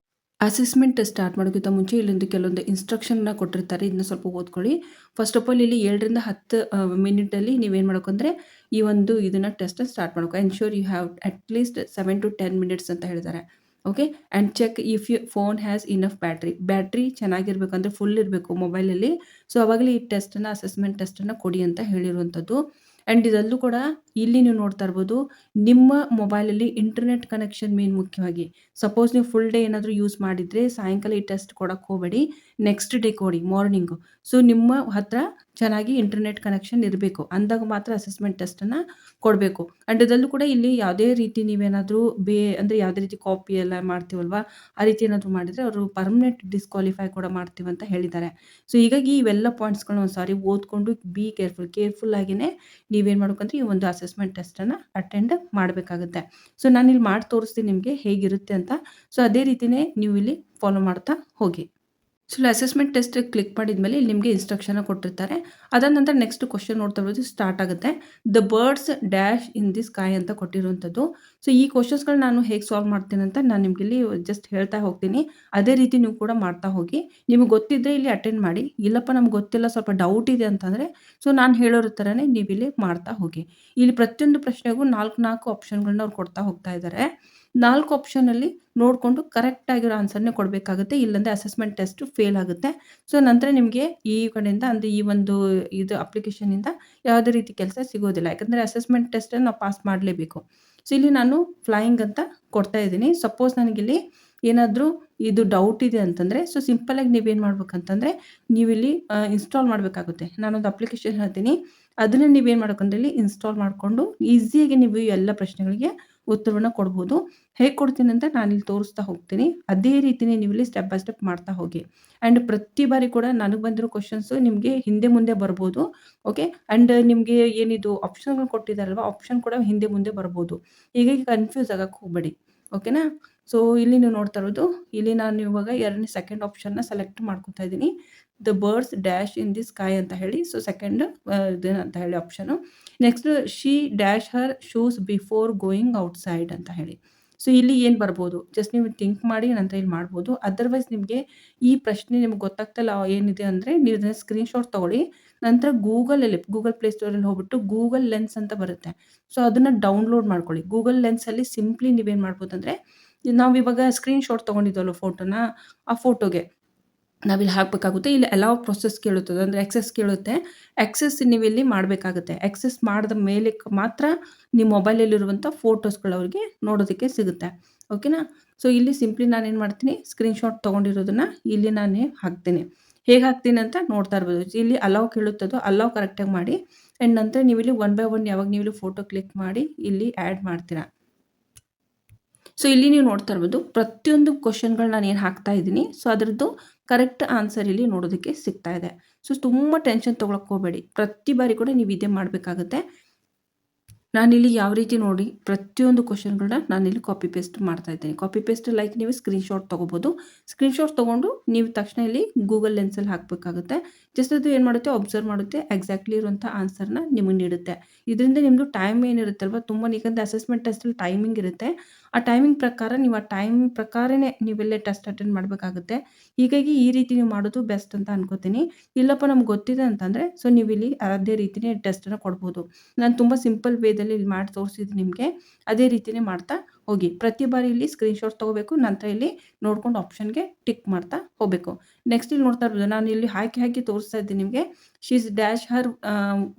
ಅಸೆಸ್ಮೆಂಟ್ ಸ್ಟಾರ್ಟ್ ಮಾಡೋಕ್ಕಿಂತ ಮುಂಚೆ ಇಲ್ಲೊಂದು ಕೆಲವೊಂದು ಇನ್ಸ್ಟ್ರಕ್ಷನ್ನ ಕೊಟ್ಟಿರ್ತಾರೆ. ಇದನ್ನ ಸ್ವಲ್ಪ ಓದ್ಕೊಳ್ಳಿ. ಫಸ್ಟ್ ಆಫ್ ಆಲ್ ಇಲ್ಲಿ 7 ರಿಂದ 10 ಮಿನಿಟಲ್ಲಿ ನೀವೇನು ಮಾಡ್ಬೇಕಂದ್ರೆ ಈ ಒಂದು ಇದನ್ನು ಟೆಸ್ಟನ್ನು ಸ್ಟಾರ್ಟ್ ಮಾಡ್ಕೊ. Ensure you have at least 7 to 10 minutes ಅಂತ ಹೇಳಿದ್ದಾರೆ. Okay, and check if you phone has enough battery ಚೆನ್ನಾಗಿರ್ಬೇಕಂದ್ರೆ ಫುಲ್ ಇರಬೇಕು ಮೊಬೈಲಲ್ಲಿ. ಸೊ ಅವಾಗಲೇ ಈ ಟೆಸ್ಟನ್ನು ಅಸೆಸ್ಮೆಂಟ್ ಟೆಸ್ಟನ್ನು ಕೊಡಿ ಅಂತ ಹೇಳಿರುವಂಥದ್ದು. ಆ್ಯಂಡ್ ಇದಲ್ಲೂ ಕೂಡ ಇಲ್ಲಿ ನೀವು ನೋಡ್ತಾ ಇರ್ಬೋದು, ನಿಮ್ಮ ಮೊಬೈಲಲ್ಲಿ ಇಂಟರ್ನೆಟ್ ಕನೆಕ್ಷನ್ ಮೇನ್ ಮುಖ್ಯವಾಗಿ. ಸಪೋಸ್ ನೀವು ಫುಲ್ ಡೇ ಏನಾದರೂ ಯೂಸ್ ಮಾಡಿದರೆ ಸಾಯಂಕಾಲ ಈ ಟೆಸ್ಟ್ ಕೊಡೋಕ್ಕೆ ಹೋಗಬೇಡಿ, ನೆಕ್ಸ್ಟ್ ಡೇ ಕೊಡಿ ಮಾರ್ನಿಂಗು. ಸೊ ನಿಮ್ಮ ಹತ್ರ ಚೆನ್ನಾಗಿ ಇಂಟರ್ನೆಟ್ ಕನೆಕ್ಷನ್ ಇರಬೇಕು, ಅಂದಾಗ ಮಾತ್ರ ಅಸೆಸ್ಮೆಂಟ್ ಟೆಸ್ಟನ್ನು ಕೊಡಬೇಕು. ಆ್ಯಂಡ್ ಇದಲ್ಲೂ ಕೂಡ ಇಲ್ಲಿ ಯಾವುದೇ ರೀತಿ ನೀವೇನಾದರೂ ಅಂದರೆ ಯಾವುದೇ ರೀತಿ ಕಾಪಿ ಎಲ್ಲ ಮಾಡ್ತೀವಲ್ವ, ಆ ರೀತಿ ಏನಾದರೂ ಮಾಡಿದರೆ ಅವರು ಪರ್ಮನೆಂಟ್ ಡಿಸ್ಕ್ವಾಲಿಫೈ ಕೂಡ ಮಾಡ್ತೀವಿ ಅಂತ ಹೇಳಿದ್ದಾರೆ. ಸೊ ಹೀಗಾಗಿ ಇವೆಲ್ಲ ಪಾಯಿಂಟ್ಸ್ಗಳನ್ನ ಒಂದು ಸಾರಿ ಓದ್ಕೊಂಡು ಬಿ ಕೇರ್ಫುಲ್ ಆಗಿಯೇ ನೀವೇನು ಮಾಡ್ಬೇಕಂದ್ರೆ ಈ ಒಂದು ಅಸೆಸ್ಮೆಂಟ್ ಟೆಸ್ಟನ್ನು ಅಟೆಂಡ್ ಮಾಡಬೇಕಾಗುತ್ತೆ. ಸೊ ನಾನಿಲ್ಲಿ ಮಾಡಿ ತೋರಿಸ್ತೀನಿ ನಿಮಗೆ ಹೇಗಿರುತ್ತೆ ಅಂತ. ಸೊ ಅದೇ ರೀತಿಯೇ ನೀವು ಇಲ್ಲಿ ಫಾಲೋ ಮಾಡ್ತಾ ಹೋಗಿ. ಸೊ ಇಲ್ಲಿ ಅಸೆಸ್ಮೆಂಟ್ ಟೆಸ್ಟ್ ಕ್ಲಿಕ್ ಮಾಡಿದ್ಮೇಲೆ ಇಲ್ಲಿ ನಿಮಗೆ ಇನ್ಸ್ಟ್ರಕ್ಷನ್ ಕೊಟ್ಟಿರ್ತಾರೆ. ಅದಾದ ನಂತರ ನೆಕ್ಸ್ಟ್ ಕ್ವಶನ್ ನೋಡ್ತಾ ಇರೋದು ಸ್ಟಾರ್ಟ್ ಆಗುತ್ತೆ. The birds dash in the sky ಅಂತ ಕೊಟ್ಟಿರುವಂಥದ್ದು. ಸೊ ಈ ಕ್ವಶನ್ಸ್ಗಳು ನಾನು ಹೇಗೆ ಸಾಲ್ವ್ ಮಾಡ್ತೀನಿ ಅಂತ ನಾನು ನಿಮಗೆ ಇಲ್ಲಿ ಜಸ್ಟ್ ಹೇಳ್ತಾ ಹೋಗ್ತೀನಿ. ಅದೇ ರೀತಿ ನೀವು ಕೂಡ ಮಾಡ್ತಾ ಹೋಗಿ. ನಿಮಗೆ ಗೊತ್ತಿದ್ದರೆ ಇಲ್ಲಿ ಅಟೆಂಡ್ ಮಾಡಿ, ಇಲ್ಲಪ್ಪ ನಮ್ಗೆ ಗೊತ್ತಿಲ್ಲ ಸ್ವಲ್ಪ ಡೌಟ್ ಇದೆ ಅಂತಂದರೆ ಸೊ ನಾನು ಹೇಳೋರ ಥರನೇ ನೀವು ಇಲ್ಲಿ ಮಾಡ್ತಾ ಹೋಗಿ. ಇಲ್ಲಿ ಪ್ರತಿಯೊಂದು ಪ್ರಶ್ನೆಗೂ 4 ಆಪ್ಷನ್ಗಳನ್ನ ಅವ್ರು ಕೊಡ್ತಾ ಹೋಗ್ತಾ ಇದ್ದಾರೆ. 4 ಆಪ್ಷನಲ್ಲಿ ನೋಡಿಕೊಂಡು ಕರೆಕ್ಟಾಗಿರೋ ಆನ್ಸರ್ನೇ ಕೊಡಬೇಕಾಗುತ್ತೆ, ಇಲ್ಲಾಂದರೆ ಅಸೆಸ್ಮೆಂಟ್ ಟೆಸ್ಟು ಫೇಲ್ ಆಗುತ್ತೆ. ಸೊ ನಂತರ ನಿಮಗೆ ಈ ಕಡೆಯಿಂದ ಅಂದರೆ ಈ ಒಂದು ಇದು ಅಪ್ಲಿಕೇಶನಿಂದ ಯಾವುದೇ ರೀತಿ ಕೆಲಸ ಸಿಗೋದಿಲ್ಲ, ಯಾಕಂದರೆ ಅಸೆಸ್ಮೆಂಟ್ ಟೆಸ್ಟನ್ನು ನಾವು ಪಾಸ್ ಮಾಡಲೇಬೇಕು. ಸೊ ಇಲ್ಲಿ ನಾನು ಫ್ಲೈಯಿಂಗ್ ಅಂತ ಕೊಡ್ತಾ ಇದ್ದೀನಿ. ಸಪೋಸ್ ನನಗಿಲ್ಲಿ ಏನಾದರೂ ಇದು ಡೌಟ್ ಇದೆ ಅಂತಂದರೆ ಸೊ ಸಿಂಪಲಾಗಿ ನೀವೇನು ಮಾಡ್ಬೇಕಂತಂದರೆ ನೀವಿಲ್ಲಿ ಇನ್ಸ್ಟಾಲ್ ಮಾಡಬೇಕಾಗುತ್ತೆ. ನಾನೊಂದು ಅಪ್ಲಿಕೇಶನ್ ಹೇಳ್ತೀನಿ, ಅದನ್ನು ನೀವೇನು ಮಾಡ್ಬೇಕಂದ್ರೆ ಇಲ್ಲಿ ಇನ್ಸ್ಟಾಲ್ ಮಾಡಿಕೊಂಡು ಈಸಿಯಾಗಿ ನೀವು ಎಲ್ಲ ಪ್ರಶ್ನೆಗಳಿಗೆ ಉತ್ತರವನ್ನು ಕೊಡ್ಬೋದು. ಹೇಗೆ ಕೊಡ್ತೀನಿ ಅಂತ ನಾನಿಲ್ಲಿ ತೋರಿಸ್ತಾ ಹೋಗ್ತೀನಿ. ಅದೇ ರೀತಿಯೇ ನೀವು ಇಲ್ಲಿ ಸ್ಟೆಪ್ ಬೈ ಸ್ಟೆಪ್ ಮಾಡ್ತಾ ಹೋಗಿ. ಆ್ಯಂಡ್ ಪ್ರತಿ ಬಾರಿ ಕೂಡ ನನಗೆ ಬಂದಿರೋ ಕ್ವಶನ್ಸು ನಿಮಗೆ ಹಿಂದೆ ಮುಂದೆ ಬರ್ಬೋದು. ಓಕೆ, ಆ್ಯಂಡ್ ನಿಮಗೆ ಏನಿದು ಆಪ್ಷನ್ಗಳು ಕೊಟ್ಟಿದ್ದಾರಲ್ವ, ಆಪ್ಷನ್ ಕೂಡ ಹಿಂದೆ ಮುಂದೆ ಬರ್ಬೋದು. ಹೀಗಾಗಿ ಕನ್ಫ್ಯೂಸ್ ಆಗಕ್ಕೆ ಹೋಗಬೇಡಿ. ಓಕೆನಾ. ಸೊ ಇಲ್ಲಿ ನೀವು ನೋಡ್ತಾ ಇರೋದು, ಇಲ್ಲಿ ನಾನು ಇವಾಗ 2ನೇ ಸೆಕೆಂಡ್ ಆಪ್ಷನ್ನ ಸೆಲೆಕ್ಟ್ ಮಾಡ್ಕೊತಾ ಇದ್ದೀನಿ. The birds dash in the sky ಅಂತ ಹೇಳಿ. ಸೊ ಸೆಕೆಂಡ್ ಇದೇನಂತ ಹೇಳಿ option. Next she dash Har shoes before going outside ಅಂತ ಹೇಳಿ. ಸೊ ಇಲ್ಲಿ ಏನು ಬರ್ಬೋದು, ಜಸ್ಟ್ ನೀವು ಥಿಂಕ್ ಮಾಡಿ ನಂತರ ಇಲ್ಲಿ ಮಾಡ್ಬೋದು. ಅದರ್ವೈಸ್ ನಿಮಗೆ ಈ ಪ್ರಶ್ನೆ ನಿಮ್ಗೆ ಗೊತ್ತಾಗ್ತಿಲ್ಲ ಏನಿದೆ ಅಂದರೆ, ನೀವು ಇದನ್ನ ಸ್ಕ್ರೀನ್‌ಶಾಟ್ ತೊಗೊಳ್ಳಿ. ನಂತರ ಗೂಗಲ್ ಪ್ಲೇ ಸ್ಟೋರಲ್ಲಿ ಹೋಗ್ಬಿಟ್ಟು ಗೂಗಲ್ ಲೆನ್ಸ್ ಅಂತ ಬರುತ್ತೆ. ಸೊ ಅದನ್ನು ಡೌನ್ಲೋಡ್ ಮಾಡ್ಕೊಳ್ಳಿ. ಗೂಗಲ್ ಲೆನ್ಸಲ್ಲಿ ಸಿಂಪ್ಲಿ ನೀವೇನು ಮಾಡ್ಬೋದಂದರೆ, ನಾವಿವಾಗ ಸ್ಕ್ರೀನ್‌ಶಾಟ್ ತೊಗೊಂಡಿದ್ವಲ್ಲ ಫೋಟೋನ, ಆ ಫೋಟೋಗೆ ನಾವಿಲ್ಲಿ ಹಾಕಬೇಕಾಗುತ್ತೆ. ಇಲ್ಲಿ ಅಲೌ ಪ್ರೊಸೆಸ್ ಕೇಳುತ್ತದೆ, ಅಂದರೆ ಆಕ್ಸೆಸ್ ಕೇಳುತ್ತೆ. ಆಕ್ಸೆಸ್ ನೀವಿಲ್ಲಿ ಮಾಡಬೇಕಾಗುತ್ತೆ. ಆಕ್ಸೆಸ್ ಮಾಡಿದ ಮೇಲೆ ಮಾತ್ರ ನಿಮ್ಮ ಮೊಬೈಲಲ್ಲಿರುವಂಥ ಫೋಟೋಸ್ಗಳು ಅವ್ರಿಗೆ ನೋಡೋದಕ್ಕೆ ಸಿಗುತ್ತೆ. ಓಕೆನಾ? ಸೊ ಇಲ್ಲಿ ಸಿಂಪ್ಲಿ ನಾನೇನು ಮಾಡ್ತೀನಿ, ಸ್ಕ್ರೀನ್‌ಶಾಟ್ ತೊಗೊಂಡಿರೋದನ್ನು ಇಲ್ಲಿ ನಾನೇ ಹಾಕ್ತೀನಿ. ಹೇಗೆ ಹಾಕ್ತೀನಿ ಅಂತ ನೋಡ್ತಾ ಇರ್ಬೋದು. ಇಲ್ಲಿ ಅಲೌ ಕೇಳುತ್ತದೋ ಅಲೌ ಕರೆಕ್ಟಾಗಿ ಮಾಡಿ. ಆ್ಯಂಡ್ ನಂತರ ನೀವಿಲ್ಲಿ ಒನ್ ಬೈ ಒನ್ ಯಾವಾಗ ನೀವಿಲ್ಲಿ ಫೋಟೋ ಕ್ಲಿಕ್ ಮಾಡಿ ಇಲ್ಲಿ ಆ್ಯಡ್ ಮಾಡ್ತೀರಾ. ಸೊ ಇಲ್ಲಿ ನೀವು ನೋಡ್ತಾ ಇರ್ಬೋದು, ಪ್ರತಿಯೊಂದು ಕ್ವಶನ್ಗಳು ನಾನು ಏನು ಹಾಕ್ತಾ ಇದ್ದೀನಿ, ಸೊ ಅದರದ್ದು ಕರೆಕ್ಟ್ ಆನ್ಸರ್ ಇಲ್ಲಿ ನೋಡೋದಕ್ಕೆ ಸಿಗ್ತಾ ಇದೆ. ಸೊ ತುಂಬ ಟೆನ್ಷನ್ ತೊಗೊಳಕ್ಕೆ ಹೋಗಬೇಡಿ. ಪ್ರತಿ ಬಾರಿ ಕೂಡ ನೀವು ಇದೇ ಮಾಡಬೇಕಾಗುತ್ತೆ. ನಾನಿಲ್ಲಿ ಯಾವ ರೀತಿ ನೋಡಿ ಪ್ರತಿಯೊಂದು ಕ್ವಶನ್ಗಳನ್ನ ನಾನಿಲ್ಲಿ ಕಾಪಿ ಪೇಸ್ಟ್ ಮಾಡ್ತಾ ಇದ್ದೀನಿ. ಕಾಪಿ ಪೇಸ್ಟ್ ಲೈಕ್ ನೀವು ಸ್ಕ್ರೀನ್‌ಶಾಟ್ ತೊಗೋಬೋದು. ಸ್ಕ್ರೀನ್‌ಶಾಟ್ ತೊಗೊಂಡು ನೀವು ತಕ್ಷಣ ಇಲ್ಲಿ ಗೂಗಲ್ ಲೆನ್ಸಲ್ಲಿ ಹಾಕಬೇಕಾಗುತ್ತೆ. ಜಸ್ಟ್ ಅದು ಏನು ಮಾಡುತ್ತೆ, ಅಬ್ಸರ್ವ್ ಮಾಡುತ್ತೆ, ಎಕ್ಸಾಕ್ಟ್ಲಿ ಇರುವಂಥ ಆನ್ಸರ್ನ ನಿಮಗೆ ನೀಡುತ್ತೆ. ಇದರಿಂದ ನಿಮ್ಮದು ಟೈಮ್ ಏನಿರುತ್ತಲ್ವ, ತುಂಬ ಯಾಕಂದರೆ ಅಸೆಸ್ಮೆಂಟ್ ಟೆಸ್ಟಲ್ಲಿ ಟೈಮಿಂಗ್ ಇರುತ್ತೆ. ಆ ಟೈಮಿಂಗ್ ಪ್ರಕಾರ ನೀವು ಆ ಟೈಮ್ ಪ್ರಕಾರನೇ ನೀವೆಲ್ಲೇ ಟೆಸ್ಟ್ ಅಟೆಂಡ್ ಮಾಡಬೇಕಾಗುತ್ತೆ. ಹೀಗಾಗಿ ಈ ರೀತಿ ನೀವು ಮಾಡೋದು ಬೆಸ್ಟ್ ಅಂತ ಅನ್ಕೋತೀನಿ. ಇಲ್ಲಪ್ಪ ನಮ್ಗೆ ಗೊತ್ತಿದೆ ಅಂತಂದರೆ, ಸೊ ನೀವಿಲ್ಲಿ ಅದೇ ರೀತಿಯೇ ಟೆಸ್ಟನ್ನು ಕೊಡ್ಬೋದು. ನಾನು ತುಂಬ ಸಿಂಪಲ್ ವೇದಲ್ಲಿ ಇಲ್ಲಿ ಮಾಡಿ ತೋರಿಸಿದ್ದೀನಿ ನಿಮಗೆ. ಅದೇ ರೀತಿಯೇ ಮಾಡ್ತಾ ಹೋಗಿ. ಪ್ರತಿ ಬಾರಿ ಇಲ್ಲಿ ಸ್ಕ್ರೀನ್‌ಶಾಟ್ ತೊಗೋಬೇಕು. ನಂತರ ಇಲ್ಲಿ ನೋಡ್ಕೊಂಡು ಆಪ್ಷನ್‌ಗೆ ಟಿಕ್ ಮಾಡ್ತಾ ಹೋಗಬೇಕು. ನೆಕ್ಸ್ಟ್ ಇಲ್ಲಿ ನೋಡ್ತಾ ಇರ್ಬೋದು, ನಾನು ಇಲ್ಲಿ ಹಾಕಿ ತೋರಿಸ್ತಾ ಇದ್ದೀನಿ ನಿಮಗೆ. She is dash Har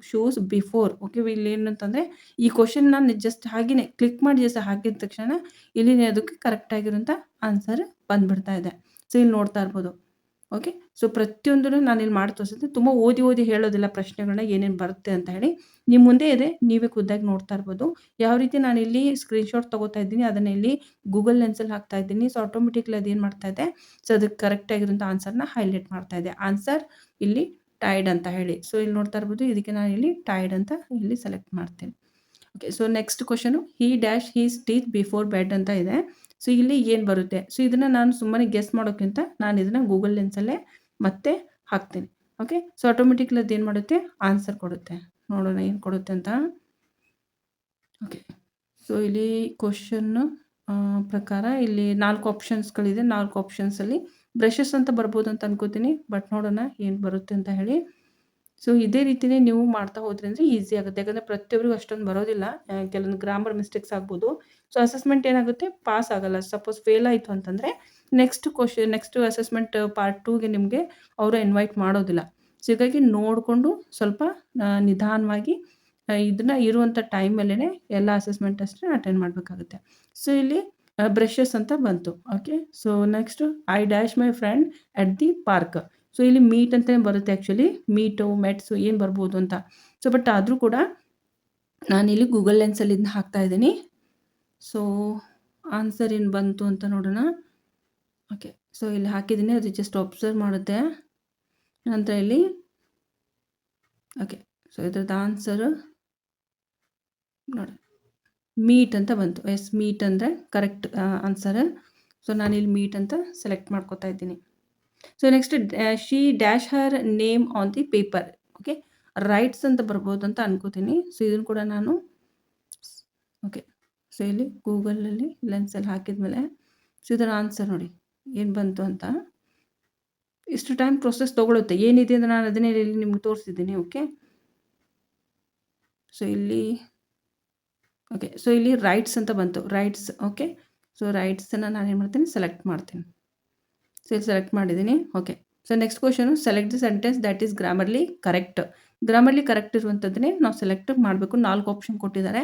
shoes before. Okay, ಇಲ್ಲಿ ಏನಂತಂದರೆ ಈ ಕ್ವಶನ್ ನಾನು ಜಸ್ಟ್ ಹಾಗೇನೆ ಕ್ಲಿಕ್ ಮಾಡಿ ಜಸ್ಟ್ ಹಾಕಿದ ತಕ್ಷಣ ಇಲ್ಲಿ ಅದಕ್ಕೆ ಕರೆಕ್ಟಾಗಿರೋಂಥ ಆನ್ಸರ್ ಬಂದುಬಿಡ್ತಾ ಇದೆ. ಸೊ ಇಲ್ಲಿ ನೋಡ್ತಾ ಇರ್ಬೋದು. ಓಕೆ, ಸೊ ಪ್ರತಿಯೊಂದನ್ನು ನಾನಿಲ್ಲಿ ಮಾಡಿ ತೋರಿಸಿದ್ದೆ. ತುಂಬ ಓದಿ ಹೇಳೋದಿಲ್ಲ ಪ್ರಶ್ನೆಗಳನ್ನ ಏನೇನು ಬರುತ್ತೆ ಅಂತ ಹೇಳಿ. ನಿಮ್ಮ ಮುಂದೆ ಇದೆ, ನೀವೇ ಖುದ್ದಾಗಿ ನೋಡ್ತಾ ಇರ್ಬೋದು. ಯಾವ ರೀತಿ ನಾನಿಲ್ಲಿ ಸ್ಕ್ರೀನ್‌ಶಾಟ್ ತೊಗೋತಾ ಇದ್ದೀನಿ, ಅದನ್ನು ಇಲ್ಲಿ ಗೂಗಲ್ ಲೆನ್ಸಲ್ಲಿ ಹಾಕ್ತಾ ಇದ್ದೀನಿ. ಸೊ ಆಟೋಮೆಟಿಕ್ಲಿ ಅದೇನು ಮಾಡ್ತಾ ಇದೆ, ಸೊ ಅದಕ್ಕೆ ಕರೆಕ್ಟಾಗಿರೋಂಥ ಆನ್ಸರ್ನ ಹೈಲೈಟ್ ಮಾಡ್ತಾ ಇದೆ. ಆನ್ಸರ್ ಇಲ್ಲಿ ಟೈಡ್ ಅಂತ ಹೇಳಿ. ಸೊ ಇಲ್ಲಿ ನೋಡ್ತಾ ಇರ್ಬೋದು, ಇದಕ್ಕೆ ನಾನು ಇಲ್ಲಿ ಟೈಡ್ ಅಂತ ಇಲ್ಲಿ ಸೆಲೆಕ್ಟ್ ಮಾಡ್ತೀನಿ. Okay, so next question, he dash his teeth before bed ಅಂತ ಇದೆ. ಸೊ ಇಲ್ಲಿ ಏನು ಬರುತ್ತೆ, ಸೊ ಇದನ್ನು ನಾನು ಸುಮ್ಮನೆ ಗೆಸ್ ಮಾಡೋಕ್ಕಿಂತ ನಾನು ಇದನ್ನು ಗೂಗಲ್ ಲೆನ್ಸಲ್ಲೇ ಮತ್ತೆ ಹಾಕ್ತೀನಿ. ಓಕೆ, ಸೊ ಆಟೋಮೆಟಿಕ್ಲಿ ಅದು ಏನು ಮಾಡುತ್ತೆ, ಆನ್ಸರ್ ಕೊಡುತ್ತೆ. ನೋಡೋಣ ಏನು ಕೊಡುತ್ತೆ ಅಂತ. ಓಕೆ, ಸೊ ಇಲ್ಲಿ ಕ್ವಶನ್ನು ಪ್ರಕಾರ ಇಲ್ಲಿ 4 ಆಪ್ಷನ್ಸ್ಗಳಿದೆ. 4 ಆಪ್ಷನ್ಸಲ್ಲಿ ಬ್ರಷಸ್ ಅಂತ ಬರ್ಬೋದು ಅಂತ ಅನ್ಕೋತೀನಿ. ಬಟ್ ನೋಡೋಣ ಏನು ಬರುತ್ತೆ ಅಂತ ಹೇಳಿ. ಸೊ ಇದೇ ರೀತಿಯೇ ನೀವು ಮಾಡ್ತಾ ಹೋದ್ರಿ ಅಂದರೆ ಈಸಿ ಆಗುತ್ತೆ. ಯಾಕಂದರೆ ಪ್ರತಿಯೊಬ್ಬರಿಗೂ ಅಷ್ಟೊಂದು ಬರೋದಿಲ್ಲ. ಕೆಲವೊಂದು ಗ್ರಾಮರ್ ಮಿಸ್ಟೇಕ್ಸ್ ಆಗ್ಬೋದು. ಸೊ ಅಸೆಸ್ಮೆಂಟ್ ಏನಾಗುತ್ತೆ, ಪಾಸ್ ಆಗಲ್ಲ. ಸಪೋಸ್ ಫೇಲ್ ಆಯಿತು ಅಂತಂದರೆ ನೆಕ್ಸ್ಟ್ ಅಸೆಸ್ಮೆಂಟ್ ಪಾರ್ಟ್ 2ಗೆ ನಿಮಗೆ ಅವರು ಇನ್ವೈಟ್ ಮಾಡೋದಿಲ್ಲ. ಸೊ ಹೀಗಾಗಿ ನೋಡಿಕೊಂಡು ಸ್ವಲ್ಪ ನಿಧಾನವಾಗಿ ಇದನ್ನು ಇರುವಂಥ ಟೈಮಲ್ಲೇ ಎಲ್ಲ ಅಸೆಸ್ಮೆಂಟ್ ಟೆಸ್ಟ್ನ ಅಟೆಂಡ್ ಮಾಡಬೇಕಾಗುತ್ತೆ. ಸೊ ಇಲ್ಲಿ ಬ್ರಷಸ್ ಅಂತ ಬಂತು. Okay, so next I dash my friend at the park. So ಇಲ್ಲಿ ಮೀಟ್ ಅಂತಲೇ ಬರುತ್ತೆ. ಆ್ಯಕ್ಚುಲಿ ಮೆಟ್ಸು ಏನು ಬರ್ಬೋದು ಅಂತ. ಸೊ ಬಟ್ ಆದರೂ ಕೂಡ ನಾನಿಲ್ಲಿ ಗೂಗಲ್ ಲೆನ್ಸಲ್ಲಿ ಇದನ್ನ ಹಾಕ್ತಾ ಇದ್ದೀನಿ. ಸೊ ಆನ್ಸರ್ ಏನು ಬಂತು ಅಂತ ನೋಡೋಣ. ಓಕೆ, ಸೊ ಇಲ್ಲಿ ಹಾಕಿದ್ದೀನಿ, ಅದು ಜಸ್ಟ್ ಅಬ್ಸರ್ವ್ ಮಾಡುತ್ತೆ. ನಂತರ ಇಲ್ಲಿ ಓಕೆ, ಸೊ ಇದ್ರದ್ದು ಆನ್ಸರು ನೋಡಿ, ಮೀಟ್ ಅಂತ ಬಂತು. ಎಸ್, ಮೀಟ್ ಅಂದರೆ ಕರೆಕ್ಟ್ ಆನ್ಸರ್. ಸೊ ನಾನಿಲ್ಲಿ ಮೀಟ್ ಅಂತ ಸೆಲೆಕ್ಟ್ ಮಾಡ್ಕೊತಾ ಇದ್ದೀನಿ. So next she dash her name on the paper. Okay, rights ಅಂತ ಬರ್ಬೋದು ಅಂತ ಅನ್ಕೋತೀನಿ. ಸೊ ಇದನ್ನು ಕೂಡ ನಾನು ಓಕೆ, ಸೊ ಇಲ್ಲಿ ಗೂಗಲಲ್ಲಿ ಲೆನ್ಸಲ್ಲಿ ಹಾಕಿದ್ಮೇಲೆ ಸೊ ಇದರ ಆನ್ಸರ್ ನೋಡಿ ಏನು ಬಂತು ಅಂತ. ಇಷ್ಟು ಟೈಮ್ ಪ್ರೊಸೆಸ್ ತೊಗೊಳುತ್ತೆ. ಏನಿದೆ ಅಂದರೆ ನಾನು ಅದನ್ನೇ ಇಲ್ಲಿ ನಿಮ್ಗೆ ತೋರಿಸಿದ್ದೀನಿ. ಓಕೆ, ಸೊ ಇಲ್ಲಿ ಓಕೆ, ಸೊ ಇಲ್ಲಿ ರೈಟ್ಸ್ ಅಂತ ಬಂತು. ರೈಟ್ಸ್. ಓಕೆ, ಸೊ ರೈಟ್ಸನ್ನು ನಾನು ಏನು ಮಾಡ್ತೀನಿ, ಸೆಲೆಕ್ಟ್ ಮಾಡ್ತೀನಿ. ಸೊ ಇಲ್ಲಿ ಸೆಲೆಕ್ಟ್ ಮಾಡಿದ್ದೀನಿ. Okay, so next question, select the sentence that is grammarly correct. Grammarly correct ಇರುವಂಥದ್ದನ್ನೇ ನಾವು ಸೆಲೆಕ್ಟ್ ಮಾಡಬೇಕು. 4 ಆಪ್ಷನ್ ಕೊಟ್ಟಿದ್ದಾರೆ.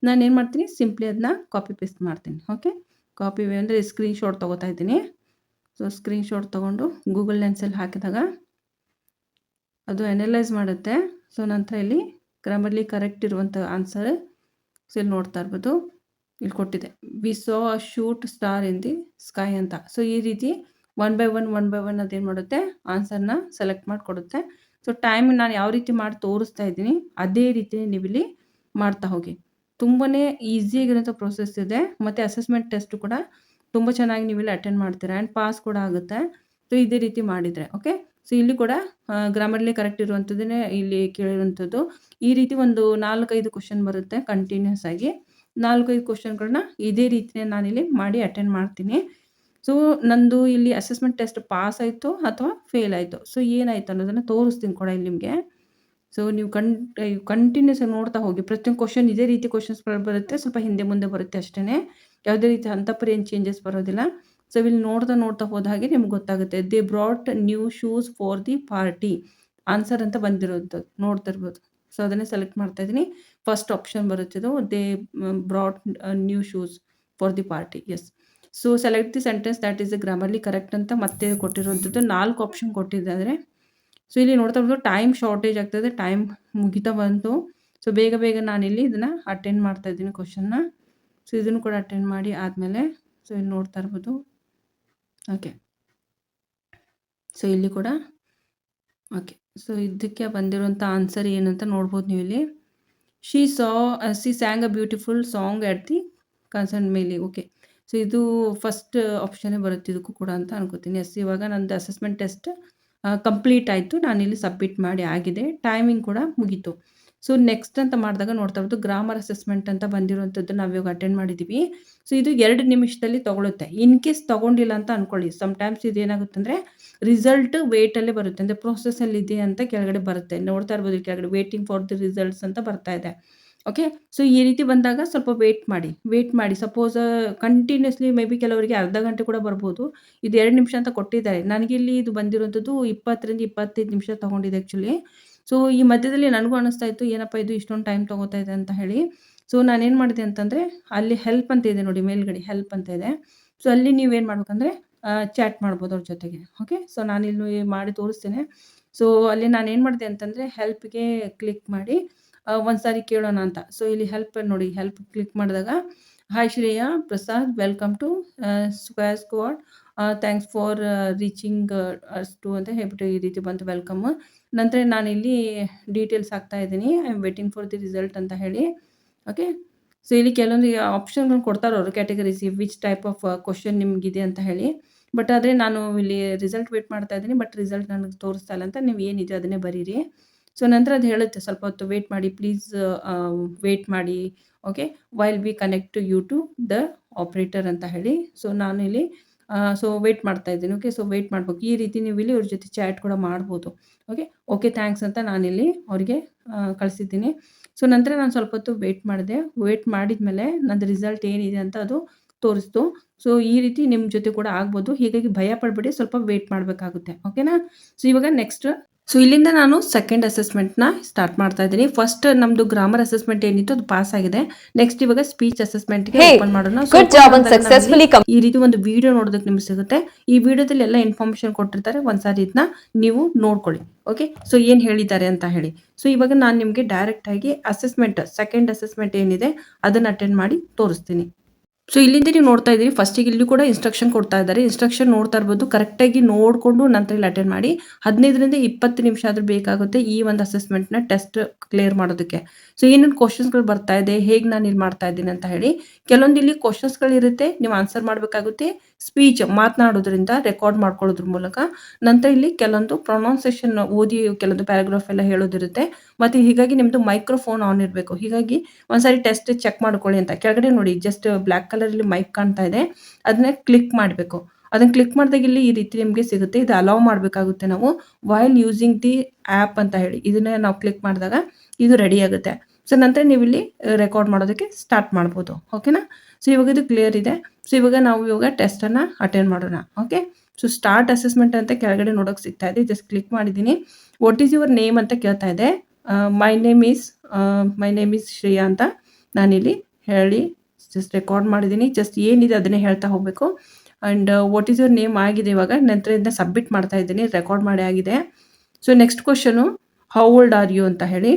ನಾನು ಏನು ಮಾಡ್ತೀನಿ, ಸಿಂಪ್ಲಿ ಅದನ್ನ ಕಾಪಿ ಪೇಸ್ಟ್ ಮಾಡ್ತೀನಿ. ಓಕೆ, ಕಾಪಿ ಅಂದರೆ ಸ್ಕ್ರೀನ್‌ಶಾಟ್ ತೊಗೋತಾ ಇದ್ದೀನಿ. ಸೊ ಸ್ಕ್ರೀನ್‌ಶಾಟ್ ತೊಗೊಂಡು ಗೂಗಲ್ ಲೆನ್ಸಲ್ಲಿ ಹಾಕಿದಾಗ ಅದು ಅನಲೈಸ್ ಮಾಡುತ್ತೆ. ಸೊ ನಂತರ ಇಲ್ಲಿ ಗ್ರಾಮರ್ಲಿ ಕರೆಕ್ಟ್ ಇರುವಂಥ ಆನ್ಸರ್ ಸೊ ಇಲ್ಲಿ ನೋಡ್ತಾ ಇರ್ಬೋದು, ಇಲ್ಲಿ ಕೊಟ್ಟಿದೆ, we saw a shoot star in the sky ಅಂತ. ಸೊ ಈ ರೀತಿ ಒನ್ ಬೈ ಒನ್ ಅದೇನು ಮಾಡುತ್ತೆ, ಆನ್ಸರ್ನ ಸೆಲೆಕ್ಟ್ ಮಾಡಿಕೊಡುತ್ತೆ. ಸೊ ಟೈಮ್ ನಾನು ಯಾವ ರೀತಿ ಮಾಡಿ ತೋರಿಸ್ತಾ ಇದ್ದೀನಿ ಅದೇ ರೀತಿ ನೀವಿಲ್ಲಿ ಮಾಡ್ತಾ ಹೋಗಿ. ತುಂಬಾ ಈಸಿಯಾಗಿರೋಂಥ ಪ್ರೊಸೆಸ್ ಇದೆ. ಮತ್ತು ಅಸೆಸ್ಮೆಂಟ್ ಟೆಸ್ಟು ಕೂಡ ತುಂಬ ಚೆನ್ನಾಗಿ ನೀವೆಲ್ಲ ಅಟೆಂಡ್ ಮಾಡ್ತೀರಾ ಆ್ಯಂಡ್ ಪಾಸ್ ಕೂಡ ಆಗುತ್ತೆ. ಸೊ ಇದೇ ರೀತಿ ಮಾಡಿದರೆ ಓಕೆ. ಸೊ ಇಲ್ಲಿ ಕೂಡ ಗ್ರಾಮರ್ಲಿ ಕರೆಕ್ಟ್ ಇರುವಂಥದ್ದನ್ನೇ ಇಲ್ಲಿ ಕೇಳಿರುವಂಥದ್ದು. ಈ ರೀತಿ ಒಂದು 4-5 ಕ್ವಶನ್ ಬರುತ್ತೆ ಕಂಟಿನ್ಯೂಸ್ ಆಗಿ. 4-5 ಕ್ವಶನ್ಗಳನ್ನ ಇದೇ ರೀತಿಯೇ ನಾನಿಲ್ಲಿ ಮಾಡಿ ಅಟೆಂಡ್ ಮಾಡ್ತೀನಿ. ಸೊ ನಂದು ಇಲ್ಲಿ ಅಸೆಸ್ಮೆಂಟ್ ಟೆಸ್ಟ್ ಪಾಸ್ ಆಯಿತು ಅಥವಾ ಫೇಲ್ ಆಯಿತು. ಸೊ ಏನಾಯ್ತು ಅನ್ನೋದನ್ನು ತೋರಿಸ್ತೀನಿ ಕೂಡ ಇಲ್ಲಿ ನಿಮಗೆ. ಸೊ ನೀವು ಕಂಟಿನ್ಯೂಸ್ ಆಗಿ ನೋಡ್ತಾ ಹೋಗಿ. ಪ್ರತಿಯೊಂದು ಕ್ವಶನ್ ಇದೇ ರೀತಿ ಕ್ವಶನ್ಸ್ಗಳು ಬರುತ್ತೆ. ಸ್ವಲ್ಪ ಹಿಂದೆ ಮುಂದೆ ಬರುತ್ತೆ ಅಷ್ಟೇ. ಯಾವುದೇ ರೀತಿ ಹಂತಪರಿ ಏನು ಚೇಂಜಸ್ ಬರೋದಿಲ್ಲ. ಸೊ ಇಲ್ಲಿ ನೋಡ್ತಾ ಹೋದ ಹಾಗೆ ನಿಮ್ಗೆ ಗೊತ್ತಾಗುತ್ತೆ. They brought new shoes for the party. Answer ಅಂತ ಬಂದಿರೋದು ನೋಡ್ತಿರ್ಬೋದು. ಸೊ ಅದನ್ನೇ ಸೆಲೆಕ್ಟ್ ಮಾಡ್ತಾ ಇದ್ದೀನಿ. ಫಸ್ಟ್ ಆಪ್ಷನ್ ಬರುತ್ತಿದ್ದು they brought new shoes for the party. Yes. So select the sentence that is grammarly correct ಅಂತ ಮತ್ತೆ ಕೊಟ್ಟಿರುವಂಥದ್ದು 4 ಆಪ್ಷನ್ ಕೊಟ್ಟಿದ್ದಾರೆ. ಸೊ ಇಲ್ಲಿ ನೋಡ್ತಾ ಇರ್ಬೋದು ಟೈಮ್ ಶಾರ್ಟೇಜ್ ಆಗ್ತಾಯಿದೆ. ಟೈಮ್ ಮುಗಿತಾ ಬಂತು. ಸೊ ಬೇಗ ನಾನಿಲ್ಲಿ ಇದನ್ನು ಅಟೆಂಡ್ ಮಾಡ್ತಾ ಇದ್ದೀನಿ ಕ್ವಶನ್ನ. ಸೊ ಇದನ್ನು ಕೂಡ ಅಟೆಂಡ್ ಮಾಡಿ ಆದಮೇಲೆ ಸೊ ಇಲ್ಲಿ ನೋಡ್ತಾ ಇರ್ಬೋದು. ಓಕೆ. ಸೊ ಇಲ್ಲಿ ಕೂಡ ಓಕೆ. ಸೊ ಇದಕ್ಕೆ ಬಂದಿರುವಂಥ ಆನ್ಸರ್ ಏನಂತ ನೋಡ್ಬೋದು ನೀವು ಇಲ್ಲಿ. She sang a beautiful song at the concern ಮೇಲೆ. ಓಕೆ. ಸೊ ಇದು ಫಸ್ಟ್ ಆಪ್ಷನ್ನೇ ಬರುತ್ತೆ ಇದಕ್ಕೂ ಕೂಡ ಅಂತ ಅನ್ಕೋತೀನಿ. ಎಸ್. ಇವಾಗ ನಂದು ಅಸೆಸ್ಮೆಂಟ್ ಟೆಸ್ಟ್ ಕಂಪ್ಲೀಟ್ ಆಯಿತು. ನಾನಿಲ್ಲಿ ಸಬ್ಮಿಟ್ ಮಾಡಿ ಆಗಿದೆ. ಟೈಮಿಂಗ್ ಕೂಡ ಮುಗೀತು. ಸೊ ನೆಕ್ಸ್ಟ್ ಅಂತ ಮಾಡಿದಾಗ ನೋಡ್ತಾ ಇರ್ಬೋದು ಗ್ರಾಮರ್ ಅಸೆಸ್ಮೆಂಟ್ ಅಂತ ಬಂದಿರುವಂಥದ್ದು ನಾವು ಇವಾಗ ಅಟೆಂಡ್ ಮಾಡಿದ್ದೀವಿ. ಸೊ ಇದು 2 ನಿಮಿಷದಲ್ಲಿ ತೊಗೊಳುತ್ತೆ. ಇನ್ ಕೇಸ್ ತೊಗೊಂಡಿಲ್ಲ ಅಂತ ಅಂದ್ಕೊಳ್ಳಿ. ಸಮ್ಟೈಮ್ಸ್ ಇದೇನಾಗುತ್ತೆ ಅಂದರೆ ರಿಸಲ್ಟ್ ವೇಟಲ್ಲೇ ಬರುತ್ತೆ. ಅಂದರೆ ಪ್ರೊಸೆಸಲ್ಲಿದೆ ಅಂತ ಕೆಳಗಡೆ ಬರುತ್ತೆ. ನೋಡ್ತಾ ಇರ್ಬೋದು ಕೆಳಗಡೆ ವೇಟಿಂಗ್ ಫಾರ್ ದಿ ರಿಸಲ್ಟ್ಸ್ ಅಂತ ಬರ್ತಾ ಇದೆ. ಓಕೆ. ಸೊ ಈ ರೀತಿ ಬಂದಾಗ ಸ್ವಲ್ಪ ವೇಟ್ ಮಾಡಿ. ಸಪೋಸ್ ಕಂಟಿನ್ಯೂಸ್ಲಿ ಮೇ ಬಿ ಕೆಲವರಿಗೆ ಅರ್ಧ ಗಂಟೆ ಕೂಡ ಬರ್ಬೋದು. ಇದು 2 ನಿಮಿಷ ಅಂತ ಕೊಟ್ಟಿದ್ದಾರೆ. ನನಗಿಲ್ಲಿ ಇದು ಬಂದಿರುವಂಥದ್ದು 20-25 ನಿಮಿಷ ತೊಗೊಂಡಿದೆ ಆ್ಯಕ್ಚುಲಿ. ಸೊ ಈ ಮಧ್ಯದಲ್ಲಿ ನನಗೂ ಅನ್ನಿಸ್ತಾ ಇತ್ತು ಏನಪ್ಪ ಇದು ಇಷ್ಟೊಂದು ಟೈಮ್ ತೊಗೋತಾ ಇದೆ ಅಂತ ಹೇಳಿ. ಸೊ ನಾನೇನು ಮಾಡಿದೆ ಅಂತಂದರೆ ಅಲ್ಲಿ ಹೆಲ್ಪ್ ಅಂತ ಇದೆ ನೋಡಿ ಮೇಲ್ಗಡೆ ಹೆಲ್ಪ್ ಅಂತ ಇದೆ. ಸೊ ಅಲ್ಲಿ ನೀವೇನು ಮಾಡ್ಬೇಕಂದ್ರೆ ಚಾಟ್ ಮಾಡ್ಬೋದು ಅವ್ರ ಜೊತೆಗೆ. ಓಕೆ. ಸೊ ನಾನಿಲ್ಲಿ ಮಾಡಿ ತೋರಿಸ್ತೇನೆ. ಸೊ ಅಲ್ಲಿ ನಾನೇನು ಮಾಡಿದೆ ಅಂತಂದರೆ ಹೆಲ್ಪ್ಗೆ ಕ್ಲಿಕ್ ಮಾಡಿ ಒಂದು ಸಾರಿ ಕೇಳೋಣ ಅಂತ. ಸೊ ಇಲ್ಲಿ ಹೆಲ್ಪ್ ನೋಡಿ ಹೆಲ್ಪ್ ಕ್ಲಿಕ್ ಮಾಡಿದಾಗ hi Shreya Prasad welcome to Square Squad thanks for reaching us to ಅಂತ ಹೇಳ್ಬಿಟ್ಟು ಈ ರೀತಿ ಬಂತು ವೆಲ್ಕಮ್. ನಂತರ ನಾನಿಲ್ಲಿ ಡೀಟೇಲ್ಸ್ ಹಾಕ್ತಾ ಇದ್ದೀನಿ. I am waiting for the result ಅಂತ ಹೇಳಿ. ಓಕೆ. ಸೊ ಇಲ್ಲಿ ಕೆಲವೊಂದು ಆಪ್ಷನ್ಗಳು ಕೊಡ್ತಾರೆ ಅವರು categories which type of question ನಿಮಗಿದೆ ಅಂತ ಹೇಳಿ. ಬಟ್ ಆದರೆ ನಾನು ಇಲ್ಲಿ ರಿಸಲ್ಟ್ ವೇಟ್ ಮಾಡ್ತಾ ಇದ್ದೀನಿ. ಬಟ್ ರಿಸಲ್ಟ್ ನನಗೆ ತೋರಿಸ್ತಾ ಇಲ್ಲ ಅಂತ ನೀವು ಏನಿದೆ ಅದನ್ನೇ ಬರೀರಿ. ಸೊ ನಂತರ ಅದು ಹೇಳುತ್ತೆ ಸ್ವಲ್ಪ ಹೊತ್ತು ವೇಟ್ ಮಾಡಿ ಪ್ಲೀಸ್ ವೇಟ್ ಮಾಡಿ. Okay. While we connect you to the operator ಅಂತ ಹೇಳಿ. ಸೊ ನಾನು ಇಲ್ಲಿ ಸೊ ವೇಟ್ ಮಾಡ್ತಾ ಇದ್ದೀನಿ. ಓಕೆ. ಸೊ ವೇಟ್ ಮಾಡಬೇಕು. ಈ ರೀತಿ ನೀವು ಇಲ್ಲಿ ಅವ್ರ ಜೊತೆ ಚಾಟ್ ಕೂಡ ಮಾಡ್ಬೋದು. ಓಕೆ ಥ್ಯಾಂಕ್ಸ್ ಅಂತ ನಾನಿಲ್ಲಿ ಅವರಿಗೆ ಕಳಿಸಿದ್ದೀನಿ. ಸೊ ನಂತರ ನಾನು ಸ್ವಲ್ಪ ಹೊತ್ತು ವೇಟ್ ಮಾಡಿದೆ. ವೇಟ್ ಮಾಡಿದ್ಮೇಲೆ ನಂದು ರಿಸಲ್ಟ್ ಏನಿದೆ ಅಂತ ಅದು ತೋರಿಸ್ತು. ಸೊ ಈ ರೀತಿ ನಿಮ್ಮ ಜೊತೆ ಕೂಡ ಆಗ್ಬೋದು. ಹೀಗಾಗಿ ಭಯ ಪಡಬೇಡಿ, ಸ್ವಲ್ಪ ವೇಟ್ ಮಾಡಬೇಕಾಗುತ್ತೆ. ಓಕೆನಾ. ಸೊ ಇವಾಗ ನೆಕ್ಸ್ಟ್ ಸೊ ಇಲ್ಲಿಂದ ನಾನು ಸೆಕೆಂಡ್ ಅಸೆಸ್ಮೆಂಟ್ನ ಸ್ಟಾರ್ಟ್ ಮಾಡ್ತಾ ಇದ್ದೀನಿ. ಫಸ್ಟ್ ನಮ್ಮದು ಗ್ರಾಮರ್ ಅಸೆಸ್ಮೆಂಟ್ ಏನಿತ್ತು ಅದು ಪಾಸ್ ಆಗಿದೆ. ನೆಕ್ಸ್ಟ್ ಇವಾಗ ಸ್ಪೀಚ್ ಅಸೆಸ್ಮೆಂಟ್ಗೆ ಓಪನ್ ಮಾಡೋಣ. ಈ ರೀತಿ ಒಂದು ವಿಡಿಯೋ ನೋಡೋದಕ್ಕೆ ನಿಮ್ಗೆ ಸಿಗುತ್ತೆ. ಈ ವಿಡಿಯೋದಲ್ಲಿ ಎಲ್ಲ ಇನ್ಫಾರ್ಮೇಶನ್ ಕೊಟ್ಟಿರ್ತಾರೆ. ಒಂದ್ಸಾರಿ ಇದನ್ನ ನೀವು ನೋಡ್ಕೊಳ್ಳಿ. ಓಕೆ. ಸೊ ಏನು ಹೇಳಿದ್ದಾರೆ ಅಂತ ಹೇಳಿ. ಸೊ ಇವಾಗ ನಾನು ನಿಮಗೆ ಡೈರೆಕ್ಟ್ ಆಗಿ ಸೆಕೆಂಡ್ ಅಸೆಸ್ಮೆಂಟ್ ಏನಿದೆ ಅದನ್ನು ಅಟೆಂಡ್ ಮಾಡಿ ತೋರಿಸ್ತೀನಿ. ಸೊ ಇಲ್ಲಿಂದ ನೀವು ನೋಡ್ತಾ ಇದ್ದೀರಿ ಫಸ್ಟಿಗೆ ಇಲ್ಲಿ ಕೂಡ ಇನ್ಸ್ಟ್ರಕ್ಷನ್ ಕೊಡ್ತಾ ಇದ್ದಾರೆ. ಇನ್ಸ್ಟ್ರಕ್ಷನ್ ನೋಡ್ತಾ ಇರ್ಬೋದು. ಕರೆಕ್ಟಾಗಿ ನೋಡಿಕೊಂಡು ನಂತರ ಇಲ್ಲಿ ಅಟೆಂಡ್ ಮಾಡಿ. 15-20 ನಿಮಿಷ ಆದರೂ ಬೇಕಾಗುತ್ತೆ ಈ ಒಂದು ಅಸೆಸ್ಮೆಂಟ್ನ ಟೆಸ್ಟ್ ಕ್ಲಿಯರ್ ಮಾಡೋದಕ್ಕೆ. ಸೊ ಏನೇನು ಕ್ವಶನ್ಸ್ಗಳು ಬರ್ತಾ ಇದೆ, ಹೇಗೆ ನಾನು ಇಲ್ಲಿ ಮಾಡ್ತಾ ಇದ್ದೀನಿ ಅಂತ ಹೇಳಿ. ಕೆಲವೊಂದು ಇಲ್ಲಿ ಕ್ವಶನ್ಸ್ಗಳಿರುತ್ತೆ, ನೀವು ಆನ್ಸರ್ ಮಾಡಬೇಕಾಗುತ್ತೆ. ಸ್ಪೀಚ್ ಮಾತನಾಡೋದ್ರಿಂದ ರೆಕಾರ್ಡ್ ಮಾಡ್ಕೊಳ್ಳೋದ್ರ ಮೂಲಕ. ನಂತರ ಇಲ್ಲಿ ಕೆಲವೊಂದು ಪ್ರೊನೌನ್ಸೇಷನ್ ಓದಿ ಕೆಲವೊಂದು ಪ್ಯಾರಾಗ್ರಾಫ್ ಎಲ್ಲ ಹೇಳೋದಿರುತ್ತೆ. ಮತ್ತು ಹೀಗಾಗಿ ನಿಮ್ಮದು ಮೈಕ್ರೋಫೋನ್ ಆನ್ ಇರಬೇಕು. ಹೀಗಾಗಿ ಒಂದ್ಸಾರಿ ಟೆಸ್ಟ್ ಚೆಕ್ ಮಾಡ್ಕೊಳ್ಳಿ ಅಂತ. ಕೆಳಗಡೆ ನೋಡಿ ಜಸ್ಟ್ ಬ್ಲ್ಯಾಕ್ ಕಲರಲ್ಲಿ ಮೈಕ್ ಕಾಣ್ತಾ ಇದೆ, ಅದನ್ನ ಕ್ಲಿಕ್ ಮಾಡಬೇಕು. ಅದನ್ನು ಕ್ಲಿಕ್ ಮಾಡಿದಾಗ ಇಲ್ಲಿ ಈ ರೀತಿ ನಿಮಗೆ ಸಿಗುತ್ತೆ. ಇದು ಅಲೌ ಮಾಡಬೇಕಾಗುತ್ತೆ ನಾವು ವೈಲ್ ಯೂಸಿಂಗ್ ದಿ ಆ್ಯಪ್ ಅಂತ ಹೇಳಿ. ಇದನ್ನ ನಾವು ಕ್ಲಿಕ್ ಮಾಡಿದಾಗ ಇದು ರೆಡಿ ಆಗುತ್ತೆ. ಸೊ ನಂತರ ನೀವು ಇಲ್ಲಿ ರೆಕಾರ್ಡ್ ಮಾಡೋದಕ್ಕೆ ಸ್ಟಾರ್ಟ್ ಮಾಡ್ಬೋದು. ಓಕೆನಾ. ಸೊ ಇವಾಗ ಇದು ಕ್ಲಿಯರ್ ಇದೆ. ಸೊ ಇವಾಗ ಟೆಸ್ಟನ್ನು ಅಟೆಂಡ್ ಮಾಡೋಣ. ಓಕೆ. ಸೊ ಸ್ಟಾರ್ಟ್ ಅಸೆಸ್ಮೆಂಟ್ ಅಂತ ಕೆಳಗಡೆ ನೋಡೋಕೆ ಸಿಗ್ತಾ ಇದೆ. ಜಸ್ಟ್ ಕ್ಲಿಕ್ ಮಾಡಿದ್ದೀನಿ. ವಾಟ್ ಈಸ್ ಯುವರ್ ನೇಮ್ ಅಂತ ಕೇಳ್ತಾ ಇದೆ. ಮೈ ನೇಮ್ ಈಸ್ ಶ್ರೇಯಾ ಅಂತ ನಾನಿಲ್ಲಿ ಹೇಳಿ ಜಸ್ಟ್ ರೆಕಾರ್ಡ್ ಮಾಡಿದ್ದೀನಿ. ಜಸ್ಟ್ ಏನಿದೆ ಅದನ್ನೇ ಹೇಳ್ತಾ ಹೋಗಬೇಕು. And what is your name ಆಗಿದೆ. ಇವಾಗ ನಂತರ ಇದನ್ನ ಸಬ್ಮಿಟ್ ಮಾಡ್ತಾ ಇದ್ದೀನಿ. ರೆಕಾರ್ಡ್ ಮಾಡಿ ಆಗಿದೆ. So next question how old are you ಅಂತ ಹೇಳಿ.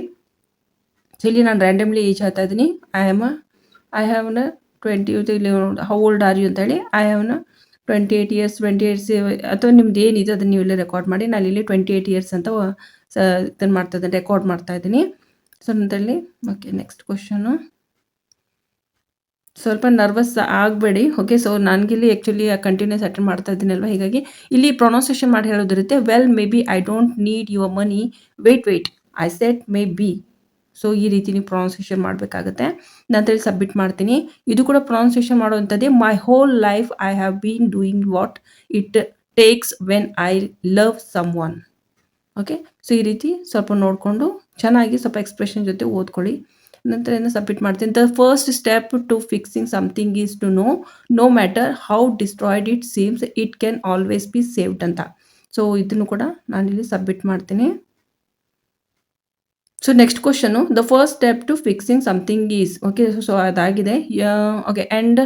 ಸೊ ಇಲ್ಲಿ ನಾನು ರ್ಯಾಂಡಮ್ಲಿ ಏಜ್ ಹೇಳ್ತಾ ಇದ್ದೀನಿ. ಐ ಹ್ಯಾವ್ 20 ಇಲ್ಲಿ ಹೌ ಓಲ್ಡ್ ಆರ್ ಯು ಅಂತ ಹೇಳಿ. ಐ ಹ್ಯಾವ್ 28 ಇಯರ್ಸ್ ಅಥವಾ ನಿಮ್ದು ಏನಿದೆ ಅದನ್ನು ನೀವು ಇಲ್ಲಿ ರೆಕಾರ್ಡ್ ಮಾಡಿ. ನಾನು ಇಲ್ಲಿ 28 ಇಯರ್ಸ್ ಅಂತ ಇದನ್ನು ಮಾಡ್ತಾ ಇದ್ದೀನಿ, ರೆಕಾರ್ಡ್ ಮಾಡ್ತಾ ಇದ್ದೀನಿ. ಸೊ ನಂತರಲ್ಲಿ ಓಕೆ ನೆಕ್ಸ್ಟ್ ಕ್ವಶನು ಸ್ವಲ್ಪ ನರ್ವಸ್ ಆಗಬೇಡಿ. ಓಕೆ. ಸೊ ನನಗಿಲ್ಲಿ ಆ್ಯಕ್ಚುಲಿ ಕಂಟಿನ್ಯೂಸ್ ಅಟೆಂಡ್ ಮಾಡ್ತಾ ಇದ್ದೀನಲ್ವ, ಹೀಗಾಗಿ ಇಲ್ಲಿ ಪ್ರೊನೌನ್ಸಿಯೇಷನ್ ಮಾಡಿ ಹೇಳೋದಿರುತ್ತೆ. Well maybe I don't need your money, wait I said maybe. So ಈ ರೀತಿ ನೀವು ಪ್ರೊನೌನ್ಸಿಯೇಷನ್ ಮಾಡಬೇಕಾಗುತ್ತೆ. ನಂತರ ಇಲ್ಲಿ ಸಬ್ಮಿಟ್ ಮಾಡ್ತೀನಿ. ಇದು ಕೂಡ ಪ್ರೊನೌನ್ಸಿಯೇಷನ್ ಮಾಡುವಂಥದ್ದೇ. My whole life I have been doing what it takes when I love someone. Okay. So ಈ ರೀತಿ ಸ್ವಲ್ಪ ನೋಡಿಕೊಂಡು ಚೆನ್ನಾಗಿ ಸ್ವಲ್ಪ ಎಕ್ಸ್ಪ್ರೆಷನ್ ಜೊತೆ ಓದ್ಕೊಳ್ಳಿ. ನಂತರ ಏನು ಸಬ್ಮಿಟ್ ಮಾಡ್ತೀನಿ. The first step to fixing something is to no matter how destroyed it seems it can always be saved ಅಂತ. ಸೊ ಇದನ್ನು ಕೂಡ ನಾನಿಲ್ಲಿ ಸಬ್ಮಿಟ್ ಮಾಡ್ತೀನಿ. So next question, the first step to fixing something is. Okay. So ಅದಾಗಿದೆ. Okay. And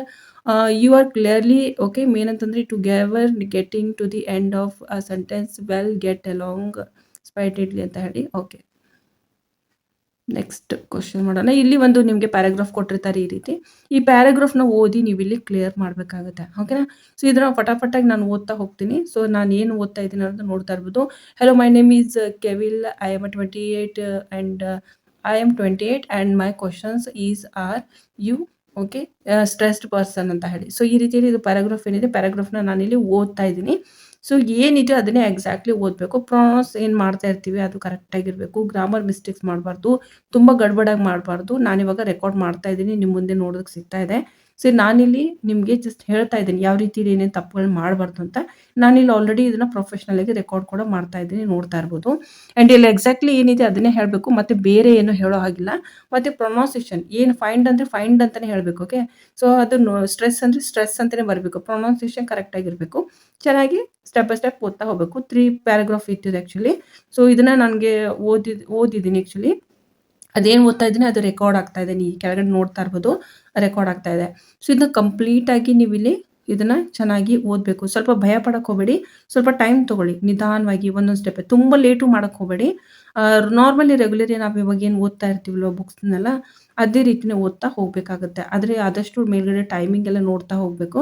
you are clearly okay. ಏನಂತಂದರೆ together getting to the end of a sentence well get along spitedly ಅಂತ ಹೇಳಿ. Okay. Next question ಮಾಡೋಣ. ಇಲ್ಲಿ ಒಂದು ನಿಮಗೆ paragraph ಕೊಟ್ಟಿರ್ತಾರೆ ಈ ರೀತಿ. ಈ ಪ್ಯಾರಾಗ್ರಾಫ್ನ ಓದಿ ನೀವು ಇಲ್ಲಿ ಕ್ಲಿಯರ್ ಮಾಡಬೇಕಾಗುತ್ತೆ. ಓಕೆನಾ. ಸೊ ಇದನ್ನ ಫಟಾಫಟಾಗಿ ನಾನು ಓದ್ತಾ ಹೋಗ್ತೀನಿ. ಸೊ ನಾನು ಏನು ಓದ್ತಾ ಇದ್ದೀನಿ ಅಂತ ನೋಡ್ತಾ ಇರ್ಬೋದು. Hello, my name is Kevil, I am 28 and I am 28 and my questions is are you okay stressed person ಅಂತ ಹೇಳಿ. ಸೊ ಈ ರೀತಿಯಲ್ಲಿ ಇದು ಪ್ಯಾರಾಗ್ರಾಫ್ ಏನಿದೆ, ಪ್ಯಾರಾಗ್ರಾಫ್ನ ನಾನಿಲ್ಲಿ ಓದ್ತಾ ಇದ್ದೀನಿ. ಸೊ ಏನಿದೆ ಅದನ್ನೇ ಎಕ್ಸಾಕ್ಟ್ಲಿ ಓದಬೇಕು. ಪ್ರೊನೌನ್ಸ್ ಏನು ಮಾಡ್ತಾ ಇರ್ತೀವಿ ಅದು ಕರೆಕ್ಟಾಗಿರಬೇಕು. ಗ್ರಾಮರ್ ಮಿಸ್ಟೇಕ್ಸ್ ಮಾಡಬಾರ್ದು, ತುಂಬ ಗಡ್ಬಡಾಗಿ ಮಾಡಬಾರ್ದು. ನಾನಿವಾಗ ರೆಕಾರ್ಡ್ ಮಾಡ್ತಾ ಇದ್ದೀನಿ, ನಿಮ್ಮ ಮುಂದೆ ನೋಡೋದಕ್ಕೆ ಸಿಗ್ತಾ ಇದೆ. ಸೊ ನಾನಿಲ್ಲಿ ನಿಮಗೆ ಜಸ್ಟ್ ಹೇಳ್ತಾ ಇದ್ದೀನಿ ಯಾವ ರೀತಿ ಏನೇನು ತಪ್ಪುಗಳು ಮಾಡಬಾರ್ದು ಅಂತ. ನಾನಿಲ್ಲಿ ಆಲ್ರೆಡಿ ಇದನ್ನು ಪ್ರೊಫೆಷ್ನಲಾಗಿ ರೆಕಾರ್ಡ್ ಕೂಡ ಮಾಡ್ತಾ ಇದ್ದೀನಿ, ನೋಡ್ತಾ ಇರ್ಬೋದು. ಆ್ಯಂಡ್ ಇಲ್ಲಿ ಎಕ್ಸಾಕ್ಟ್ಲಿ ಏನಿದೆ ಅದನ್ನೇ ಹೇಳಬೇಕು, ಮತ್ತು ಬೇರೆ ಏನು ಹೇಳೋ ಹಾಗಿಲ್ಲ. ಮತ್ತು ಪ್ರೊನೌನ್ಸಿಯೇಷನ್ ಏನು ಫೈಂಡ್ ಅಂದರೆ ಫೈಂಡ್ ಅಂತಲೇ ಹೇಳಬೇಕು. ಓಕೆ. ಸೊ ಅದು ಸ್ಟ್ರೆಸ್ ಅಂದರೆ ಸ್ಟ್ರೆಸ್ ಅಂತಲೇ ಬರಬೇಕು. ಪ್ರೊನೌನ್ಸಿಯೇಷನ್ ಕರೆಕ್ಟಾಗಿರಬೇಕು. ಚೆನ್ನಾಗಿ ಸ್ಟೆಪ್ ಬೈ ಸ್ಟೆಪ್ ಓದ್ತಾ ಹೋಗಬೇಕು. 3 ಪ್ಯಾರಾಗ್ರಾಫ್ ಇಟ್ಟಿದೆ ಆ್ಯಕ್ಚುಲಿ. ಸೊ ಇದನ್ನು ನನಗೆ ಓದಿದ್ದೀನಿ ಆ್ಯಕ್ಚುಲಿ. ಅದೇನು ಓದ್ತಾ ಇದ್ದೀನಿ ಅದು ರೆಕಾರ್ಡ್ ಆಗ್ತಾ ಇದೆ. ನೀವು ಕೆಳಗಡೆ ನೋಡ್ತಾ ಇರ್ಬೋದು, ರೆಕಾರ್ಡ್ ಆಗ್ತಾ ಇದೆ. ಸೊ ಇದನ್ನ ಕಂಪ್ಲೀಟಾಗಿ ನೀವು ಇಲ್ಲಿ ಇದನ್ನು ಚೆನ್ನಾಗಿ ಓದಬೇಕು. ಸ್ವಲ್ಪ ಭಯ ಪಡಕ್ಕೆ ಹೋಗಬೇಡಿ. ಸ್ವಲ್ಪ ಟೈಮ್ ತೊಗೊಳ್ಳಿ, ನಿಧಾನವಾಗಿ ಒಂದೊಂದು ಸ್ಟೆಪ್. ತುಂಬ ಲೇಟು ಮಾಡೋಕ್ಕೆ ಹೋಗಬೇಡಿ. ನಾರ್ಮಲಿ ರೆಗ್ಯುಲರಿ ನಾವು ಇವಾಗ ಏನು ಓದ್ತಾ ಇರ್ತೀವಲ್ವ ಬುಕ್ಸ್ನೆಲ್ಲ, ಅದೇ ರೀತಿನೇ ಓದ್ತಾ ಹೋಗಬೇಕಾಗುತ್ತೆ. ಆದರೆ ಆದಷ್ಟು ಮೇಲ್ಗಡೆ ಟೈಮಿಂಗ್ ಎಲ್ಲ ನೋಡ್ತಾ ಹೋಗಬೇಕು.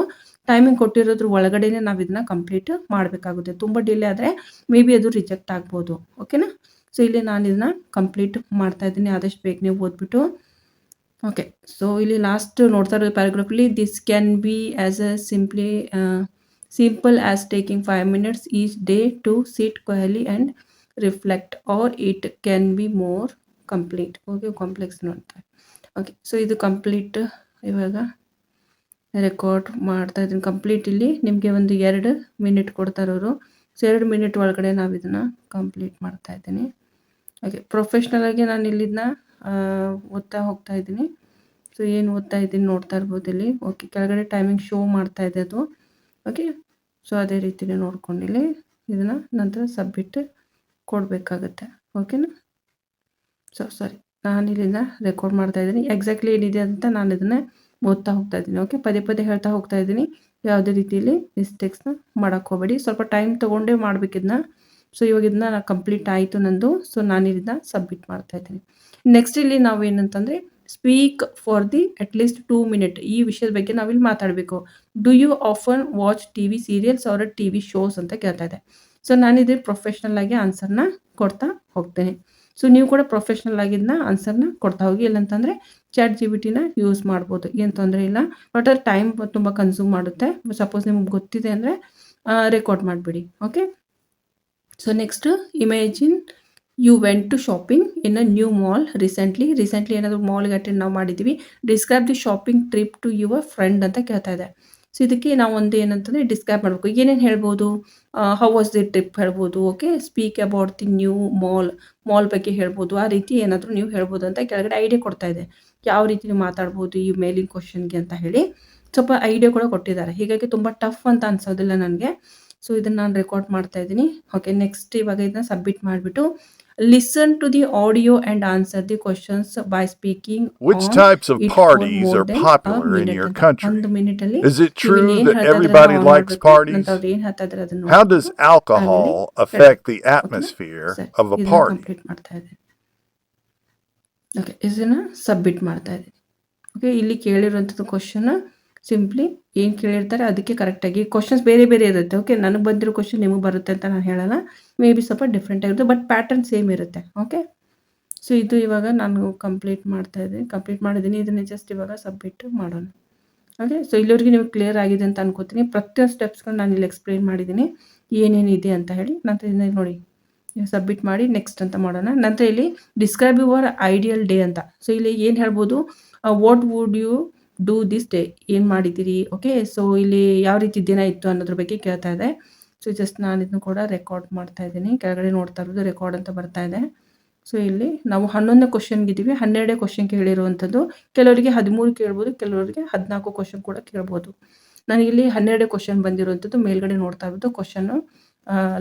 ಟೈಮಿಂಗ್ ಕೊಟ್ಟಿರೋದ್ರ ಒಳಗಡೆನೇ ನಾವು ಇದನ್ನ ಕಂಪ್ಲೀಟ್ ಮಾಡಬೇಕಾಗುತ್ತೆ. ತುಂಬ ಡಿಲೇ ಆದರೆ ಮೇ ಬಿ ಅದು ರಿಜೆಕ್ಟ್ ಆಗ್ಬೋದು. ಓಕೆನಾ. ಸೊ ಇಲ್ಲಿ ನಾನು ಇದನ್ನ ಕಂಪ್ಲೀಟ್ ಮಾಡ್ತಾ ಇದ್ದೀನಿ. ಆದಷ್ಟು ಬೇಗನೆ ಓದ್ಬಿಟ್ಟು. ಓಕೆ. ಸೊ ಇಲ್ಲಿ ಲಾಸ್ಟ್ ನೋಡ್ತಾ ಇರೋ ಪ್ಯಾರಾಗ್ರಾಫಲ್ಲಿ, this can be as a simple as taking 5 minutes each day to sit quietly and reflect, or it can be more complete. Okay. Complex ನೋಡ್ತಾರೆ. ಓಕೆ. ಸೊ ಇದು ಕಂಪ್ಲೀಟ್ ಇವಾಗ ರೆಕಾರ್ಡ್ ಮಾಡ್ತಾ ಇದ್ದೀನಿ. Complete ಇಲ್ಲಿ ನಿಮಗೆ ಒಂದು 2 ಮಿನಿಟ್ ಕೊಡ್ತಾರೆ ಅವರು. ಸೊ 2 ಮಿನಿಟ್ ಒಳಗಡೆ ನಾವು ಇದನ್ನು ಕಂಪ್ಲೀಟ್ ಮಾಡ್ತಾ ಇದ್ದೀನಿ. ಓಕೆ. ಪ್ರೊಫೆಷ್ನಲಾಗಿ ನಾನು ಇಲ್ಲಿದ್ದನ್ನ ಓದ್ತಾ ಹೋಗ್ತಾ ಇದ್ದೀನಿ. ಸೊ ಏನು ಓದ್ತಾ ಇದ್ದೀನಿ ನೋಡ್ತಾ ಇರ್ಬೋದು ಇಲ್ಲಿ. ಓಕೆ. ಕೆಳಗಡೆ ಟೈಮಿಂಗ್ ಶೋ ಮಾಡ್ತಾ ಇದೆ ಅದು. ಓಕೆ. ಸೊ ಅದೇ ರೀತಿನೇ ನೋಡ್ಕೊಂಡು ಇಲ್ಲಿ ಇದನ್ನು ನಂತರ ಸಬ್ಮಿಟ್ ಕೊಡಬೇಕಾಗತ್ತೆ. ಓಕೆನಾ. ಸೊ ಸಾರಿ, ನಾನು ಇಲ್ಲಿಂದ ರೆಕಾರ್ಡ್ ಮಾಡ್ತಾ ಇದ್ದೀನಿ. ಎಕ್ಸಾಕ್ಟ್ಲಿ ಏನಿದೆ ಅಂತ ನಾನು ಇದನ್ನೇ ಓದ್ತಾ ಹೋಗ್ತಾ ಇದ್ದೀನಿ. ಓಕೆ. ಪದೇ ಪದೇ ಹೇಳ್ತಾ ಹೋಗ್ತಾ ಇದ್ದೀನಿ. ಯಾವುದೇ ರೀತಿಯಲ್ಲಿ ಮಿಸ್ಟೇಕ್ಸ್ನ ಮಾಡೋಕ್ಕೆ ಹೋಗಬೇಡಿ. ಸ್ವಲ್ಪ ಟೈಮ್ ತೊಗೊಂಡೇ ಮಾಡಬೇಕಿದ್ನ. ಸೊ ಇವಾಗ ಇದನ್ನ ಕಂಪ್ಲೀಟ್ ಆಯಿತು ನಂದು. ಸೊ ನಾನು ಇದನ್ನ ಸಬ್ಮಿಟ್ ಮಾಡ್ತಾ ಇದ್ದೀನಿ. ನೆಕ್ಸ್ಟ್ ಇಲ್ಲಿ ನಾವು ಏನಂತಂದರೆ speak for the at least 2 minutes. ಈ ವಿಷಯದ ಬಗ್ಗೆ ನಾವಿಲ್ಲಿ ಮಾತಾಡಬೇಕು. Do you often watch TV serials or TV shows ಅಂತ ಕೇಳ್ತಾ ಇದೆ. ಸೊ ನಾನಿದೆ ಪ್ರೊಫೆಷ್ನಲ್ ಆಗಿ ಆನ್ಸರ್ನ ಕೊಡ್ತಾ ಹೋಗ್ತೇನೆ. ಸೊ ನೀವು ಕೂಡ ಪ್ರೊಫೆಷ್ನಲ್ ಆಗಿದ್ದನ್ನ ಆನ್ಸರ್ನ ಕೊಡ್ತಾ ಹೋಗಿ. ಇಲ್ಲಂತಂದರೆ ChatGPTನ ಯೂಸ್ ಮಾಡ್ಬೋದು, ಏನು ತೊಂದರೆ ಇಲ್ಲ. ಬಟ್ ಅದು ಟೈಮ್ ತುಂಬ ಕನ್ಸ್ಯೂಮ್ ಮಾಡುತ್ತೆ. ಸಪೋಸ್ ನಿಮ್ಗೆ ಗೊತ್ತಿದೆ ಅಂದರೆ ರೆಕಾರ್ಡ್ ಮಾಡಿಬಿಡಿ. Okay. So next, imagine you went to shopping in a new mall recently ಏನಾದರೂ ಮಾಲ್ಗೆ ಅಟೆಂಡ್ ನಾವು ಮಾಡಿದ್ದೀವಿ. Describe the shopping trip to your friend ಅಂತ ಕೇಳ್ತಾ ಇದೆ. ಸೊ ಇದಕ್ಕೆ ನಾವು ಒಂದು ಏನಂತಂದರೆ ಡಿಸ್ಕ್ರೈಬ್ ಮಾಡಬೇಕು. ಏನೇನು ಹೇಳ್ಬೋದು? ಹೌ ವಾಸ್ ದಿ ಟ್ರಿಪ್ ಹೇಳ್ಬೋದು. Okay. Speak about the new mall ಬಗ್ಗೆ ಹೇಳ್ಬೋದು. ಆ ರೀತಿ ಏನಾದರೂ ನೀವು ಹೇಳ್ಬೋದು ಅಂತ ಕೆಳಗಡೆ ಐಡಿಯಾ ಕೊಡ್ತಾ ಇದೆ. ಯಾವ ರೀತಿ ನೀವು ಮಾತಾಡ್ಬೋದು ಈ ಮೇಲಿನ ಕ್ವಶನ್ಗೆ ಅಂತ ಹೇಳಿ ಸ್ವಲ್ಪ ಐಡಿಯಾ ಕೂಡ ಕೊಟ್ಟಿದ್ದಾರೆ. ಹೀಗಾಗಿ ತುಂಬ ಟಫ್ ಅಂತ ಅನ್ಸೋದಿಲ್ಲ ನನಗೆ. ಸೊ ಇದನ್ನು ನಾನು ರೆಕಾರ್ಡ್ ಮಾಡ್ತಾ ಇದ್ದೀನಿ. ಓಕೆ. ನೆಕ್ಸ್ಟ್ ಇವಾಗ ಇದನ್ನ ಸಬ್ಮಿಟ್ ಮಾಡಿಬಿಟ್ಟು listen to the audio and answer the questions by speaking Which types of parties are popular in your country? Is it true that everybody likes parties? How does alcohol affect the atmosphere of a party? Complete ಮಾಡ್ತಾ ಇದ್ದೀನಿ. Okay. ಇದನ್ನು submit ಮಾಡ್ತಾ ಇದ್ದೀನಿ. Okay. ಇಲ್ಲಿ ಕೇಳಿರುವಂಥದ್ದು question simply ಏನು ಕೇಳಿರ್ತಾರೆ ಅದಕ್ಕೆ ಕರೆಕ್ಟಾಗಿ questions ಬೇರೆ ಬೇರೆ ಇರುತ್ತೆ. ಓಕೆ. ನನಗೆ ಬಂದಿರೋ ಕ್ವಶನ್ ನಿಮಗೆ ಬರುತ್ತೆ ಅಂತ ನಾನು ಹೇಳಲ್ಲ. ಮೇ ಬಿ ಸ್ವಲ್ಪ ಡಿಫ್ರೆಂಟ್ ಆಗಿರುತ್ತೆ, ಬಟ್ ಪ್ಯಾಟರ್ನ್ ಸೇಮ್ ಇರುತ್ತೆ. ಓಕೆ. ಸೊ ಇದು ಇವಾಗ ನಾನು ಕಂಪ್ಲೀಟ್ ಮಾಡ್ತಾ ಇದ್ದೀನಿ. ಕಂಪ್ಲೀಟ್ ಮಾಡಿದ್ದೀನಿ. ಇದನ್ನು ಜಸ್ಟ್ ಇವಾಗ ಸಬ್ಮಿಟ್ ಮಾಡೋಣ. ಓಕೆ. ಸೊ ಇಲ್ಲಿವರೆಗೆ ನಿಮಗೆ ಕ್ಲಿಯರ್ ಆಗಿದೆ ಅಂತ ಅನ್ಕೋತೀನಿ. ಪ್ರತಿಯೊಂದು ಸ್ಟೆಪ್ಸ್ಗಳು ನಾನು ಇಲ್ಲಿ ಎಕ್ಸ್ಪ್ಲೇನ್ ಮಾಡಿದ್ದೀನಿ ಏನೇನಿದೆ ಅಂತ ಹೇಳಿ. ನಂತರ ಇದನ್ನ ನೋಡಿ ನೀವು ಸಬ್ಮಿಟ್ ಮಾಡಿ ನೆಕ್ಸ್ಟ್ ಅಂತ ಮಾಡೋಣ. ನಂತರ ಇಲ್ಲಿ ಡಿಸ್ಕ್ರೈಬ್ ಯುವರ್ ಐಡಿಯಲ್ ಡೇ ಅಂತ. ಸೊ ಇಲ್ಲಿ ಏನು ಹೇಳ್ಬೋದು, what would you do this day, ಏನು ಮಾಡಿದ್ದೀರಿ. ಓಕೆ. ಸೊ ಇಲ್ಲಿ ಯಾವ ರೀತಿ ದಿನ ಇತ್ತು ಅನ್ನೋದ್ರ ಬಗ್ಗೆ ಕೇಳ್ತಾ ಇದೆ. ಸೊ ಜಸ್ಟ್ ನಾನು ಇದನ್ನು ಕೂಡ ರೆಕಾರ್ಡ್ ಮಾಡ್ತಾ ಇದ್ದೀನಿ. ಕೆಳಗಡೆ ನೋಡ್ತಾ ಇರೋದು ರೆಕಾರ್ಡ್ ಅಂತ ಬರ್ತಾ ಇದೆ. ಸೊ ಇಲ್ಲಿ ನಾವು 11ನೇ ಕ್ವಶನ್ಗಿದ್ದೀವಿ. 12 ಕ್ವಶನ್ ಕೇಳಿರುವಂಥದ್ದು. ಕೆಲವರಿಗೆ 13 ಕೇಳ್ಬೋದು, ಕೆಲವರಿಗೆ 14 ಕ್ವಶನ್ ಕೂಡ ಕೇಳ್ಬೋದು. ನನಗಿಲ್ಲಿ 12 ಕ್ವಶನ್ ಬಂದಿರುವಂಥದ್ದು. ಮೇಲ್ಗಡೆ ನೋಡ್ತಾ ಇರೋದು ಕ್ವಶನ್ನು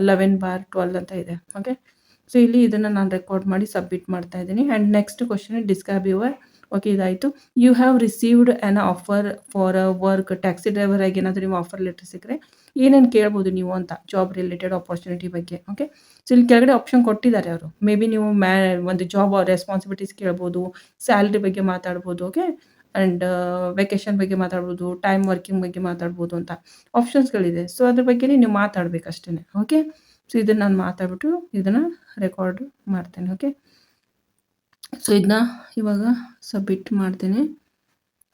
11/12 ಅಂತ ಇದೆ. ಓಕೆ. ಸೊ ಇಲ್ಲಿ ಇದನ್ನು ನಾನು ರೆಕಾರ್ಡ್ ಮಾಡಿ ಸಬ್ಮಿಟ್ ಮಾಡ್ತಾ ಇದ್ದೀನಿ. And next question describe your. Okay, ಇದಾಯಿತು. You have received an offer for a work. Taxi driver ಆಗಿ ಏನಾದರೂ ನೀವು ಆಫರ್ ಲೆಟರ್ ಸಿಕ್ಕರೆ ಏನೇನು ಕೇಳ್ಬೋದು ನೀವು ಅಂತ, ಜಾಬ್ ರಿಲೇಟೆಡ್ ಆಪರ್ಚುನಿಟಿ ಬಗ್ಗೆ. ಓಕೆ. ಸೊ ಇಲ್ಲಿ ಕೆಳಗಡೆ ಆಪ್ಷನ್ ಕೊಟ್ಟಿದ್ದಾರೆ ಅವರು. ಮೇ ಬಿ ನೀವು ಒಂದು ಜಾಬ್ ರೆಸ್ಪಾನ್ಸಿಬಿಲಿಟೀಸ್ ಕೇಳ್ಬೋದು, ಸ್ಯಾಲ್ರಿ ಬಗ್ಗೆ ಮಾತಾಡ್ಬೋದು. ಓಕೆ. ಆ್ಯಂಡ್ ವೆಕೇಷನ್ ಬಗ್ಗೆ ಮಾತಾಡ್ಬೋದು, ಟೈಮ್ ವರ್ಕಿಂಗ್ ಬಗ್ಗೆ ಮಾತಾಡ್ಬೋದು ಅಂತ ಆಪ್ಷನ್ಸ್ಗಳಿದೆ. ಸೊ ಅದ್ರ ಬಗ್ಗೆ ನೀವು ಮಾತಾಡಬೇಕು ಅಷ್ಟೇ. ಓಕೆ. ಸೊ ಇದನ್ನು ನಾನು ಮಾತಾಡ್ಬಿಟ್ಟು ಇದನ್ನು ರೆಕಾರ್ಡ್ ಮಾಡ್ತೇನೆ. ಓಕೆ. ಸೊ ಇದನ್ನ ಇವಾಗ ಸಬ್ಮಿಟ್ ಮಾಡ್ತೀನಿ.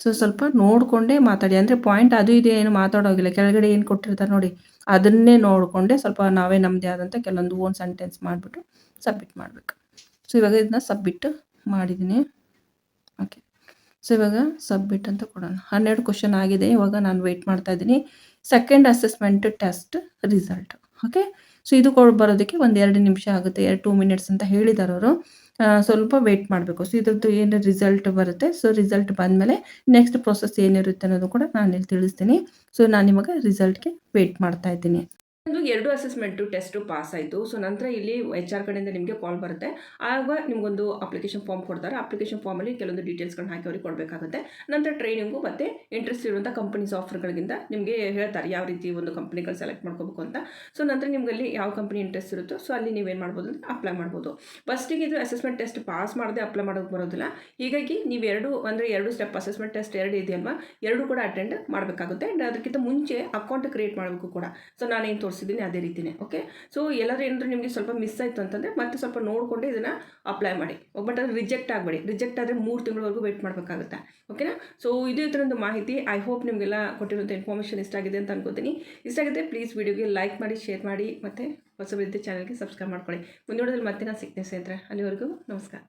ಸೊ ಸ್ವಲ್ಪ ನೋಡಿಕೊಂಡೇ ಮಾತಾಡಿ, ಅಂದರೆ ಪಾಯಿಂಟ್ ಅದು ಇದೆ ಏನು ಮಾತಾಡೋಗಿಲ್ಲ. ಕೆಳಗಡೆ ಏನು ಕೊಟ್ಟಿರ್ತಾರೆ ನೋಡಿ, ಅದನ್ನೇ ನೋಡಿಕೊಂಡೆ ಸ್ವಲ್ಪ ನಾವೇ ನಮ್ಮದೇ ಆದಂಥ ಕೆಲವೊಂದು ಓನ್ ಸೆಂಟೆನ್ಸ್ ಮಾಡಿಬಿಟ್ಟು ಸಬ್ಮಿಟ್ ಮಾಡಬೇಕು. ಸೊ ಇವಾಗ ಇದನ್ನ ಸಬ್ಮಿಟ್ ಮಾಡಿದ್ದೀನಿ. ಓಕೆ. ಸೊ ಇವಾಗ ಸಬ್ಮಿಟ್ ಅಂತ ಕೊಡೋಣ. 12 ಕ್ವಶನ್ ಆಗಿದೆ. ಇವಾಗ ನಾನು ವೆಯ್ಟ್ ಮಾಡ್ತಾ ಇದ್ದೀನಿ second assessment test result. Okay. So ಇದು ಬರೋದಕ್ಕೆ ಒಂದು 2 ನಿಮಿಷ ಆಗುತ್ತೆ, 2 ಮಿನಿಟ್ಸ್ ಅಂತ ಹೇಳಿದ್ದಾರೆ ಅವರು. ಸ್ವಲ್ಪ ವೆಯ್ಟ್ ಮಾಡಬೇಕು. ಸೊ ಇದ್ರದ್ದು ಏನು ರಿಸಲ್ಟ್ ಬರುತ್ತೆ, ಸೊ ರಿಸಲ್ಟ್ ಬಂದಮೇಲೆ ನೆಕ್ಸ್ಟ್ ಪ್ರೊಸೆಸ್ ಏನಿರುತ್ತೆ ಅನ್ನೋದು ಕೂಡ ನಾನು ಇಲ್ಲಿ ತಿಳಿಸ್ತೀನಿ. ಸೊ ನಾನು ಇವಾಗ ರಿಸಲ್ಟ್ಗೆ ವೆಯ್ಟ್ ಮಾಡ್ತಾ ಇದ್ದೀನಿ. ಒಂದು 2 ಅಸೆಸ್ಮೆಂಟು ಟೆಸ್ಟು ಪಾಸ್ ಆಯಿತು. ಸೊ ನಂತರ ಇಲ್ಲಿ HR ಕಡೆಯಿಂದ ನಿಮಗೆ ಕಾಲ್ ಬರುತ್ತೆ. ಆಗ ನಿಮಗೊಂದು ಅಪ್ಲಿಕೇಶನ್ ಫಾರ್ಮ್ ಕೊಡ್ತಾರೆ. ಅಪ್ಲಿಕೇಶನ್ ಫಾರ್ಮಲ್ಲಿ ಕೆಲವೊಂದು ಡೀಟೇಲ್ಸ್ಗಳನ್ನ ಹಾಕಿ ಅವ್ರಿಗೆ ಕೊಡಬೇಕಾಗುತ್ತೆ. ನಂತರ ಟ್ರೈನಿಂಗು ಮತ್ತು ಇಂಟ್ರೆಸ್ಟ್ ಇರುವಂಥ ಕಂಪನೀಸ್ ಆಫರ್ಗಳಿಂದ ನಿಮಗೆ ಹೇಳ್ತಾರೆ ಯಾವ ರೀತಿ ಒಂದು ಕಂಪ್ನಿಗಳು ಸೆಲೆಕ್ಟ್ ಮಾಡ್ಕೋಬೇಕು ಅಂತ. ಸೊ ನಂತರ ನಿಮಗಲ್ಲಿ ಯಾವ ಕಂಪ್ನಿ ಇಂಟ್ರೆಸ್ಟ್ ಇರುತ್ತೋ ಸೊ ಅಲ್ಲಿ ನೀವೇನು ಮಾಡ್ಬೋದು ಅಂದರೆ ಅಪ್ಲೈ ಮಾಡ್ಬೋದು. ಫಸ್ಟಿಗೆ ಇದು ಅಸೆಸ್ಮೆಂಟ್ ಟೆಸ್ಟ್ ಪಾಸ್ ಮಾಡದೆ ಅಪ್ಲೈ ಮಾಡೋಕ್ಕೆ ಬರೋದಿಲ್ಲ. ಹೀಗಾಗಿ ನೀವು 2 ಸ್ಟೆಪ್ ಅಸೆಸ್ಮೆಂಟ್ ಟೆಸ್ಟ್ 2 ಇದೆಯಲ್ವಾ, 2 ಕೂಡ ಅಟೆಂಡ್ ಮಾಡಬೇಕಾಗುತ್ತೆ. ಆ್ಯಂಡ್ ಅದಕ್ಕಿಂತ ಮುಂಚೆ ಅಕೌಂಟ್ ಕ್ರಿಯೇಟ್ ಮಾಡಬೇಕು ಕೂಡ. ಸೊ ನಾನೇನು ತೋರಿಸಿದ್ದೀನಿ ಅದೇ ರೀತಿಯೇ. ಓಕೆ. ಸೊ ಎಲ್ಲರೂ ಏನಾದರೂ ನಿಮಗೆ ಸ್ವಲ್ಪ ಮಿಸ್ ಆಯಿತು ಅಂತಂದರೆ ಮತ್ತೆ ಸ್ವಲ್ಪ ನೋಡಿಕೊಂಡೆ ಇದನ್ನು ಅಪ್ಲೈ ಮಾಡಿ. ಬಟ್ ಅದು ರಿಜೆಕ್ಟ್ ಆಗಬೇಡಿ. ರಿಜೆಕ್ಟ್ ಆದರೆ 3 ತಿಂಗಳವರೆಗೂ ವೆಯ್ಟ್ ಮಾಡಬೇಕಾಗುತ್ತೆ. ಓಕೆನಾ. ಸೊ ಇದು ಈ ಥರದ್ದು ಮಾಹಿತಿ. ಐ ಹೋಪ್ ನಿಮಗೆಲ್ಲ ಕೊಟ್ಟಿರುವಂಥ ಇನ್ಫಾರ್ಮೇಷನ್ ಇಷ್ಟ ಆಗಿದೆ ಅಂತ ಅನ್ಕೋತೀನಿ. ಇಷ್ಟ ಆಗಿದೆ ಪ್ಲೀಸ್ ವಿಡಿಯೋಗೆ ಲೈಕ್ ಮಾಡಿ, ಶೇರ್ ಮಾಡಿ, ಮತ್ತು ಹೊಸಬರಿದ್ದ ಚಾನಲ್ಗೆ ಸಬ್ಸ್ಕ್ರೈಬ್ ಮಾಡ್ಕೊಳ್ಳಿ. ಮುಂದಿನ ವಿಡಿಯೋದಲ್ಲಿ ಮತ್ತೆ ನಾನು ಸಿಗ್ತೇನೆ ಸ್ನೇಹಿತರೆ. ಅಲ್ಲಿವರೆಗೂ ನಮಸ್ಕಾರ.